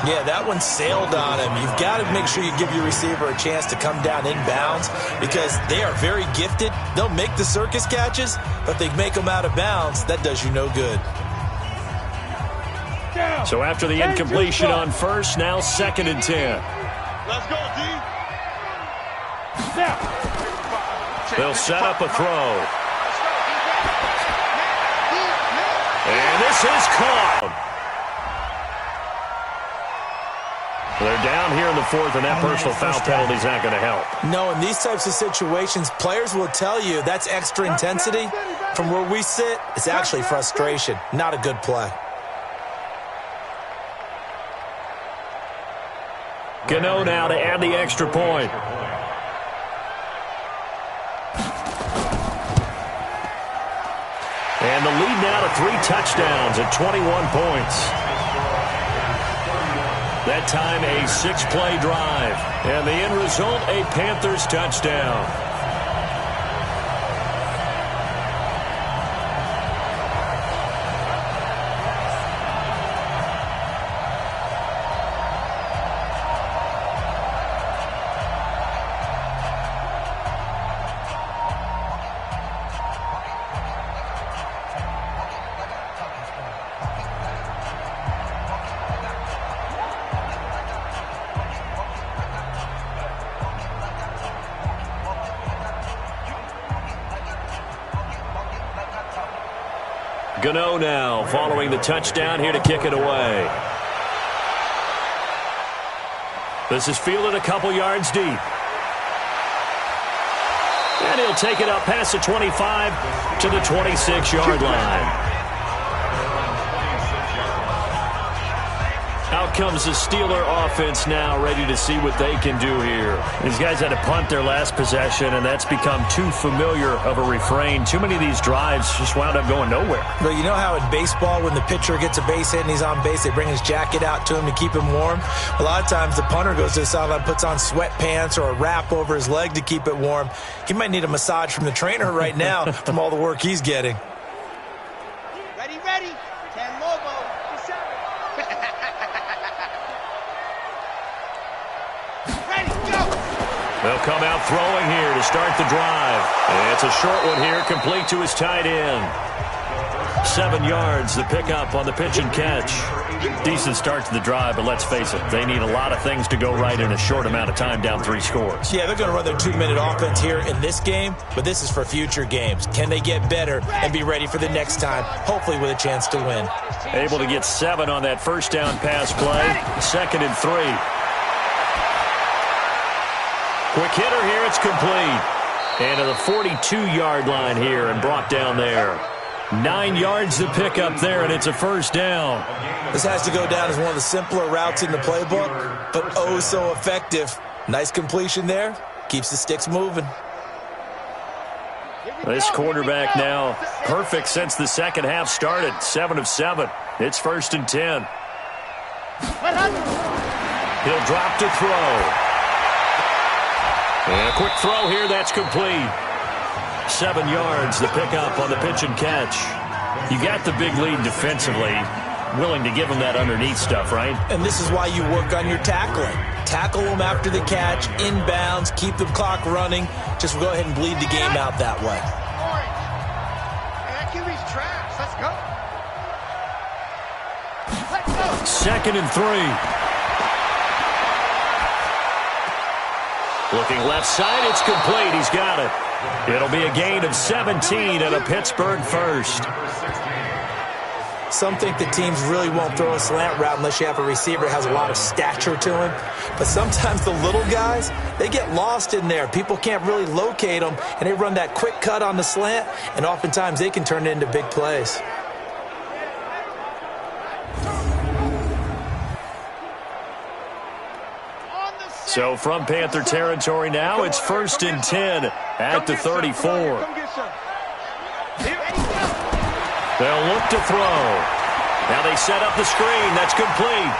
Yeah, that one sailed on him. You've got to make sure you give your receiver a chance to come down inbounds because they are very gifted. They'll make the circus catches, but if they make them out of bounds, that does you no good. So after the incompletion on 1st, now 2nd and 10. Let's go, D. They'll set up a throw. And this is caught. They're down here in the 4th, and that personal foul penalty is not going to help. No, in these types of situations, players will tell you that's extra intensity. From where we sit, it's actually frustration. Not a good play. Gano now to add the extra point. And the lead now to 3 touchdowns at 21 points. That time a 6-play drive. And the end result, a Panthers touchdown. Gano now following the touchdown here to kick it away. This is fielded a couple yards deep. And he'll take it up past the 25 to the 26-yard line. Out comes the Steeler offense now, ready to see what they can do here. These guys had to punt their last possession, and that's become too familiar of a refrain. Too many of these drives just wound up going nowhere. But you know how in baseball, when the pitcher gets a base hit and he's on base, they bring his jacket out to him to keep him warm? A lot of times the punter goes to the sideline, puts on sweatpants or a wrap over his leg to keep it warm. He might need a massage from the trainer right now from all the work he's getting. Ready, ready. 10 Lobo. Ready, go. They'll come out throwing here to start the drive. And it's a short one here, complete to his tight end. 7 yards, the pickup on the pitch and catch. Decent start to the drive, but let's face it, they need a lot of things to go right in a short amount of time, down 3 scores. Yeah, they're going to run their 2-minute offense here in this game, but this is for future games. Can they get better and be ready for the next time, hopefully with a chance to win? Able to get 7 on that first down pass play. 2nd and 3. Quick hitter here, it's complete. And to the 42-yard line here and brought down there. 9 yards to pick up there, and it's a first down. This has to go down as one of the simpler routes in the playbook, but oh so effective. Nice completion there. Keeps the sticks moving. This quarterback now perfect since the second half started. 7 of 7. It's 1st and 10. He'll drop to throw. And a quick throw here, that's complete. 7 yards, the pickup on the pitch and catch. You got the big lead defensively, willing to give them that underneath stuff, right? And this is why you work on your tackling. Tackle them after the catch, inbounds, keep the clock running. Just go ahead and bleed the game out that way. Orange. Hey, that QB's trash. Let's go. 2nd and 3. Looking left side, it's complete. He's got it. It'll be a gain of 17 and a Pittsburgh first. Some think that teams really won't throw a slant route unless you have a receiver that has a lot of stature to him. But sometimes the little guys, they get lost in there. People can't really locate them, and they run that quick cut on the slant, and oftentimes they can turn it into big plays. So from Panther territory now, it's 1st and 10 at the 34. They'll look to throw. Now they set up the screen. That's complete.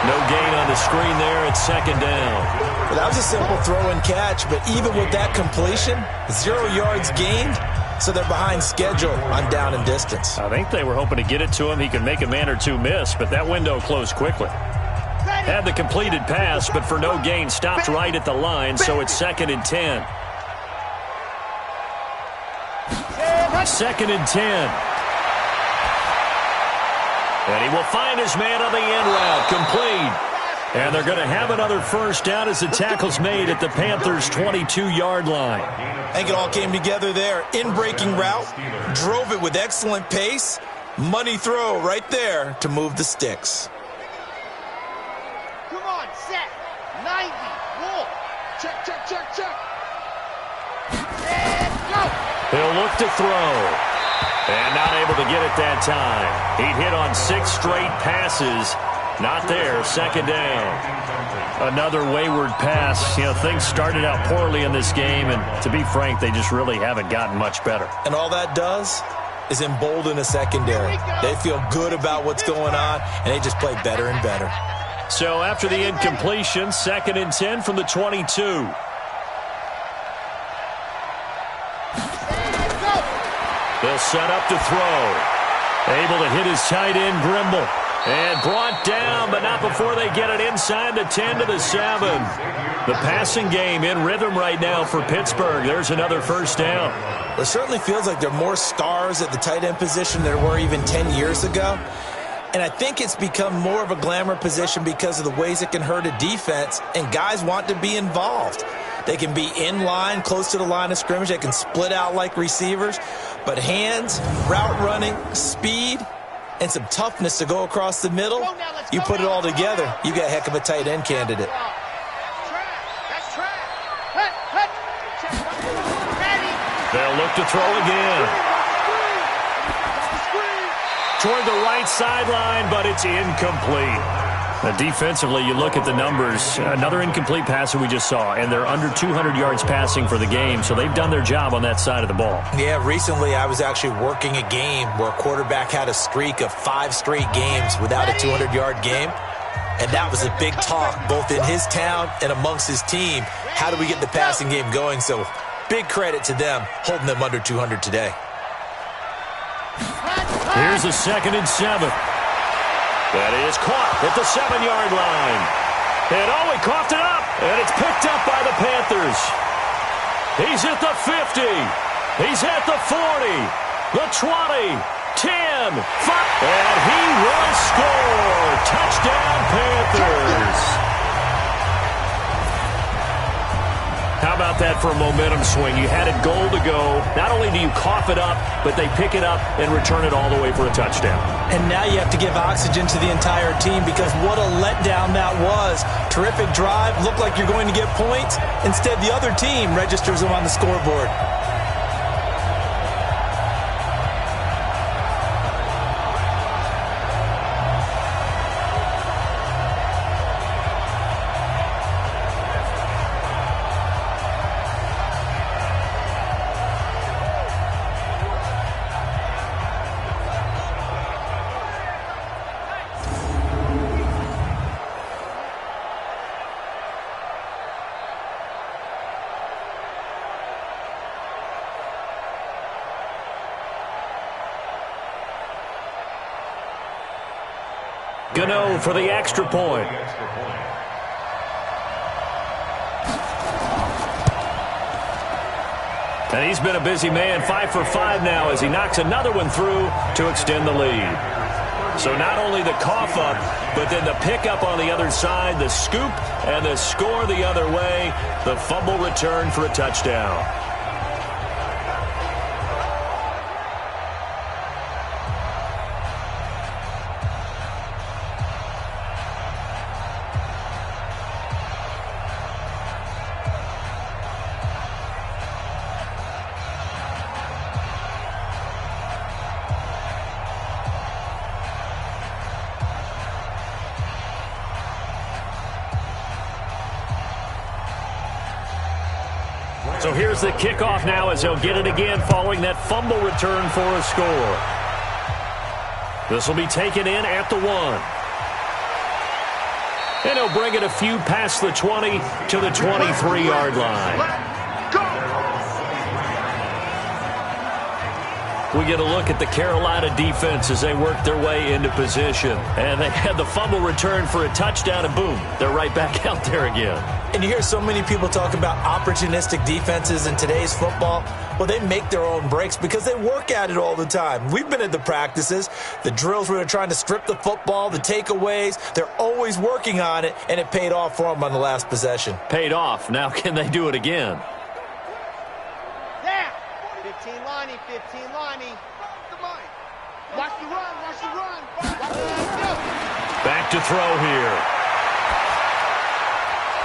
No gain on the screen there. It's 2nd down. Well, that was a simple throw and catch, but even with that completion, 0 yards gained, so they're behind schedule on down and distance. I think they were hoping to get it to him. He could make a man or two miss, but that window closed quickly. Had the completed pass, but for no gain, stopped right at the line, so it's 2nd and 10. 2nd and 10. And he will find his man on the end route, complete. And they're going to have another 1st down as the tackle's made at the Panthers' 22-yard line. I think it all came together there. In-breaking route, drove it with excellent pace. Money throw right there to move the sticks. Come on, set. 90. Roll. Check, check, check, check. And go. He'll look to throw. And not able to get it that time. He'd hit on 6 straight passes. Not there. 2nd down. Another wayward pass. You know, things started out poorly in this game, and to be frank, they just really haven't gotten much better. And all that does is embolden a secondary. They feel good about what's going on, and they just play better and better. So after the incompletion, 2nd and 10 from the 22. They'll set up to throw. Able to hit his tight end, Grimble. And brought down, but not before they get it inside the 10 to the 7. The passing game in rhythm right now for Pittsburgh. There's another 1st down. It certainly feels like there are more stars at the tight end position than there were even 10 years ago. And I think it's become more of a glamour position because of the ways it can hurt a defense, and guys want to be involved. They can be in line, close to the line of scrimmage. They can split out like receivers. But hands, route running, speed, and some toughness to go across the middle, you put it all together, you got a heck of a tight end candidate. They'll look to throw again. Toward the right sideline, but it's incomplete. Defensively, you look at the numbers. Another incomplete pass that we just saw, and they're under 200 yards passing for the game, so they've done their job on that side of the ball. Yeah, recently I was actually working a game where a quarterback had a streak of 5 straight games without a 200-yard game, and that was a big talk both in his town and amongst his team. How do we get the passing game going? So big credit to them holding them under 200 today. Here's a 2nd and 7. That is caught at the 7-yard line. And he coughed it up, and it's picked up by the Panthers. He's at the 50. He's at the 40, the 20, 10, 5. And he will score. Touchdown, Panthers. How about that for a momentum swing? You had it goal to go. Not only do you cough it up, but they pick it up and return it all the way for a touchdown. And now you have to give oxygen to the entire team because what a letdown that was. Terrific drive. Looked like you're going to get points. Instead, the other team registers them on the scoreboard. Gano for the extra point. And he's been a busy man, 5 for 5 now as he knocks another one through to extend the lead. So not only the cough up, but then the pickup on the other side, the scoop, and the score the other way, the fumble return for a touchdown. So here's the kickoff now as they'll get it again following that fumble return for a score. This will be taken in at the 1. And he'll bring it a few past the 20 to the 23-yard line. We get a look at the Carolina defense as they work their way into position. And they had the fumble return for a touchdown, and boom, they're right back out there again. And you hear so many people talk about opportunistic defenses in today's football. Well, they make their own breaks because they work at it all the time. We've been at the practices, the drills where they're trying to strip the football, the takeaways. They're always working on it, and it paid off for them on the last possession. Paid off. Now can they do it again? 15 Lonnie, 15 Lonnie. Watch the run, watch the run. Back to throw here.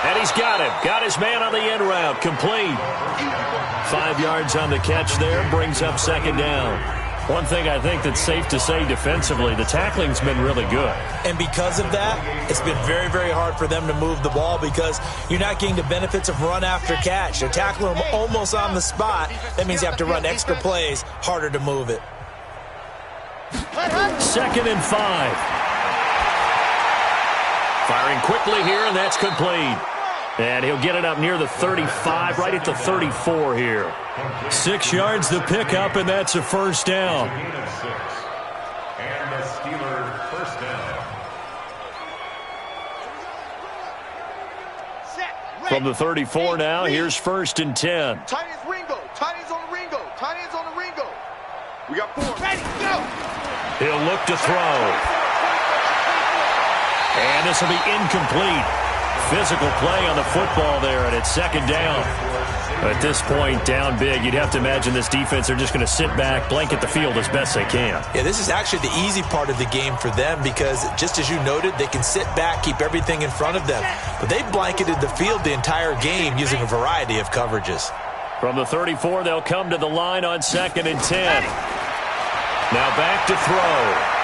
And he's got him. Got his man on the end route. Complete. 5 yards on the catch there. Brings up second down. One thing I think that's safe to say defensively, the tackling's been really good. And because of that, it's been very, very hard for them to move the ball because you're not getting the benefits of run after catch. They're tackling them almost on the spot. That means you have to run extra plays, harder to move it. 2nd and 5. Firing quickly here, and that's complete. And he'll get it up near the 35, right at the 34 here. 6 yards the pickup, and that's a first down. And the Steelers first down. From the 34 now, here's 1st and 10. Tight ends Ringo. Tight ends on the Ringo. Tight ends on the Ringo. We got 4. Ready, go. He'll look to throw. And this will be incomplete. Physical play on the football there, and it's second down. At this point, down big, you'd have to imagine this defense, they're just going to sit back, blanket the field as best they can. Yeah, this is actually the easy part of the game for them because, just as you noted, they can sit back, keep everything in front of them. But they blanketed the field the entire game using a variety of coverages. From the 34, they'll come to the line on 2nd and 10. Now back to throw.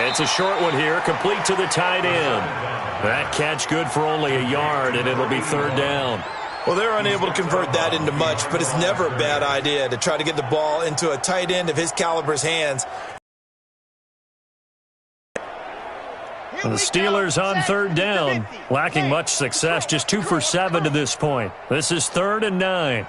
It's a short one here, complete to the tight end. That catch good for only a yard, and it'll be 3rd down. Well, they're unable to convert that into much, but it's never a bad idea to try to get the ball into a tight end of his caliber's hands. The Steelers on 3rd down, lacking much success, just 2 for 7 to this point. This is 3rd and 9.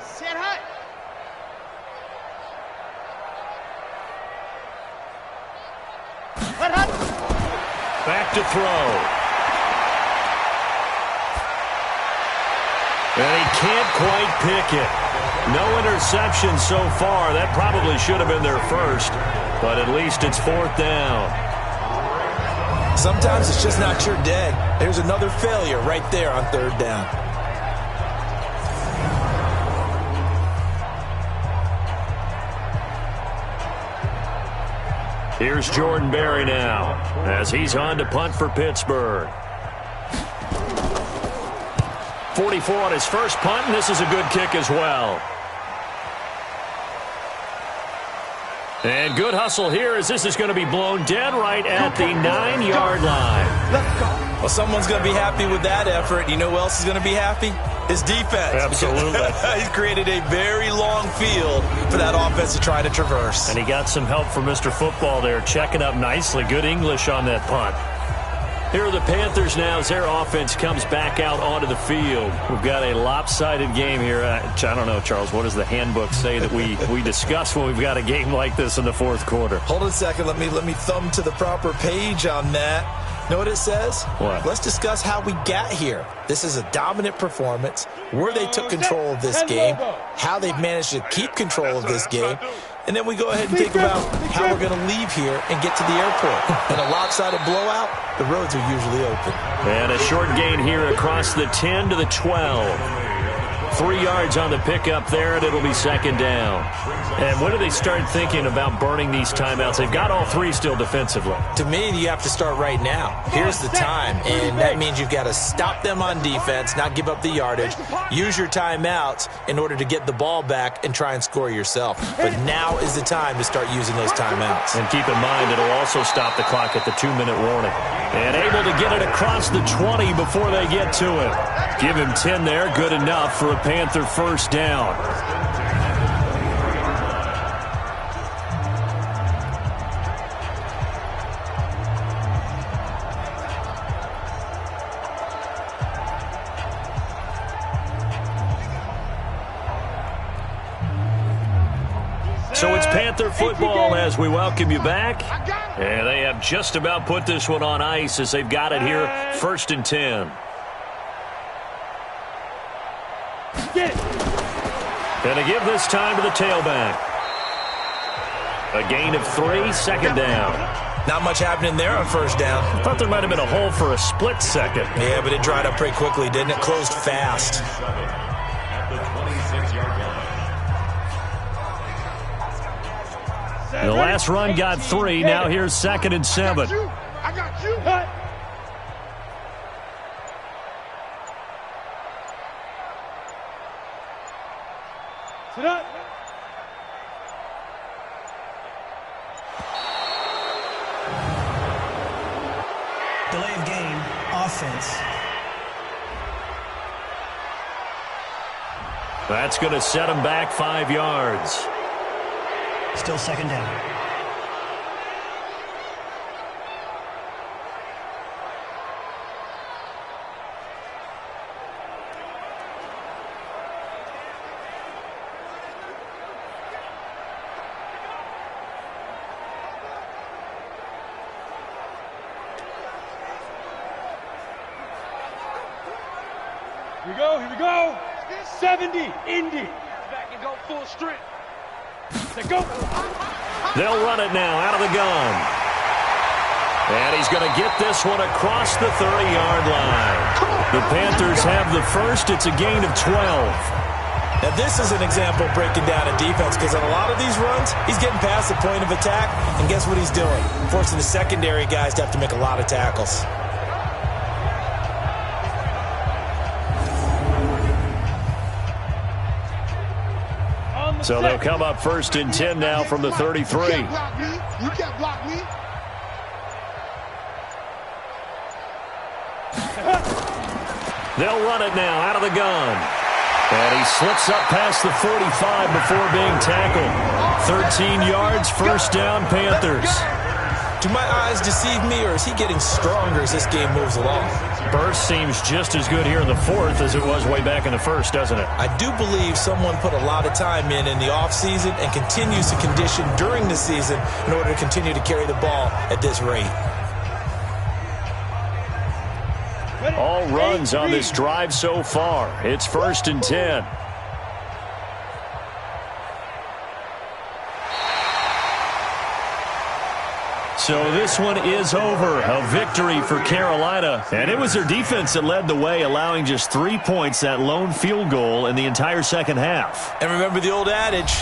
Back to throw. And he can't quite pick it. No interception so far. That probably should have been their first, but at least it's 4th down. Sometimes it's just not your day. There's another failure right there on 3rd down. Here's Jordan Berry now as he's on to punt for Pittsburgh. 44 on his first punt, and this is a good kick as well. And good hustle here as this is going to be blown dead right at the 9-yard line. Let's go. Well, someone's going to be happy with that effort. You know who else is going to be happy? His defense. Absolutely. He's created a very long field for that offense to try to traverse. And he got some help from Mr. Football there, checking up nicely. Good English on that punt. Here are the Panthers now as their offense comes back out onto the field. We've got a lopsided game here. I don't know, Charles, what does the handbook say that we discuss when we've got a game like this in the 4th quarter? Hold on a second. Let me thumb to the proper page on that. Know what it says? What? Let's discuss how we got here. This is a dominant performance, where they took control of this game, how they've managed to keep control of this game, and then we go ahead and think about how we're going to leave here and get to the airport. In a lopsided blowout, the roads are usually open. And a short gain here across the 10 to the 12. 3 yards on the pickup there, and it'll be 2nd down. And when do they start thinking about burning these timeouts? They've got all 3 still defensively. To me, you have to start right now. Here's the time, and that means you've got to stop them on defense, not give up the yardage, use your timeouts in order to get the ball back and try and score yourself. But now is the time to start using those timeouts. And keep in mind, it'll also stop the clock at the 2-minute warning. And able to get it across the 20 before they get to it. Give him 10 there, good enough for a Panther first down. So it's Panther football as we welcome you back. And they have just about put this one on ice as they've got it here, 1st and 10. And they give this time to the tailback. A gain of 3, 2nd down. Not much happening there on 1st down. I thought there might have been a hole for a split second. Yeah, but it dried up pretty quickly, didn't it? Closed fast. At the 26-yard line. The last run got 3. Now here's 2nd and 7. I got you. Sit up. Delay of game, offense. That's going to set him back 5 yards. Still 2nd down. Here we go. 70, Indy. Back and go full strength. Let's go. They'll run it now out of the gun. And he's going to get this one across the 30-yard line. The Panthers have the first. It's a gain of 12. Now, this is an example of breaking down a defense because on a lot of these runs, he's getting past the point of attack, and guess what he's doing? Forcing the secondary guys to have to make a lot of tackles. So they'll come up 1st and 10 now from the 33. You can't block me. They'll run it now out of the gun. And he slips up past the 45 before being tackled. 13 yards, 1st down, Panthers. Do my eyes deceive me, or is he getting stronger as this game moves along? Burst seems just as good here in the 4th as it was way back in the 1st, doesn't it? I do believe someone put a lot of time in the offseason and continues to condition during the season in order to continue to carry the ball at this rate. All runs on this drive so far. It's 1st and 10. So this one is over. A victory for Carolina. And it was their defense that led the way, allowing just 3 points, that lone field goal in the entire second half. And remember the old adage,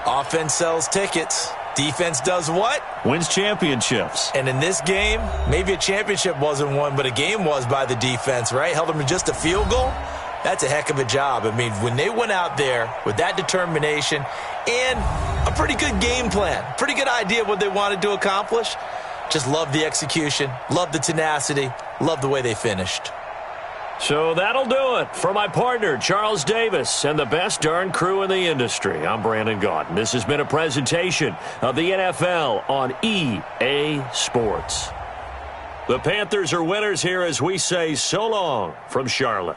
offense sells tickets. Defense does what? Wins championships. And in this game, maybe a championship wasn't won, but a game was by the defense, right? Held them to just a field goal. That's a heck of a job. I mean, when they went out there with that determination and a pretty good game plan, pretty good idea of what they wanted to accomplish, just love the execution, love the tenacity, love the way they finished. So that'll do it for my partner, Charles Davis, and the best darn crew in the industry. I'm Brandon Gaudin. This has been a presentation of the NFL on EA Sports. The Panthers are winners here as we say so long from Charlotte.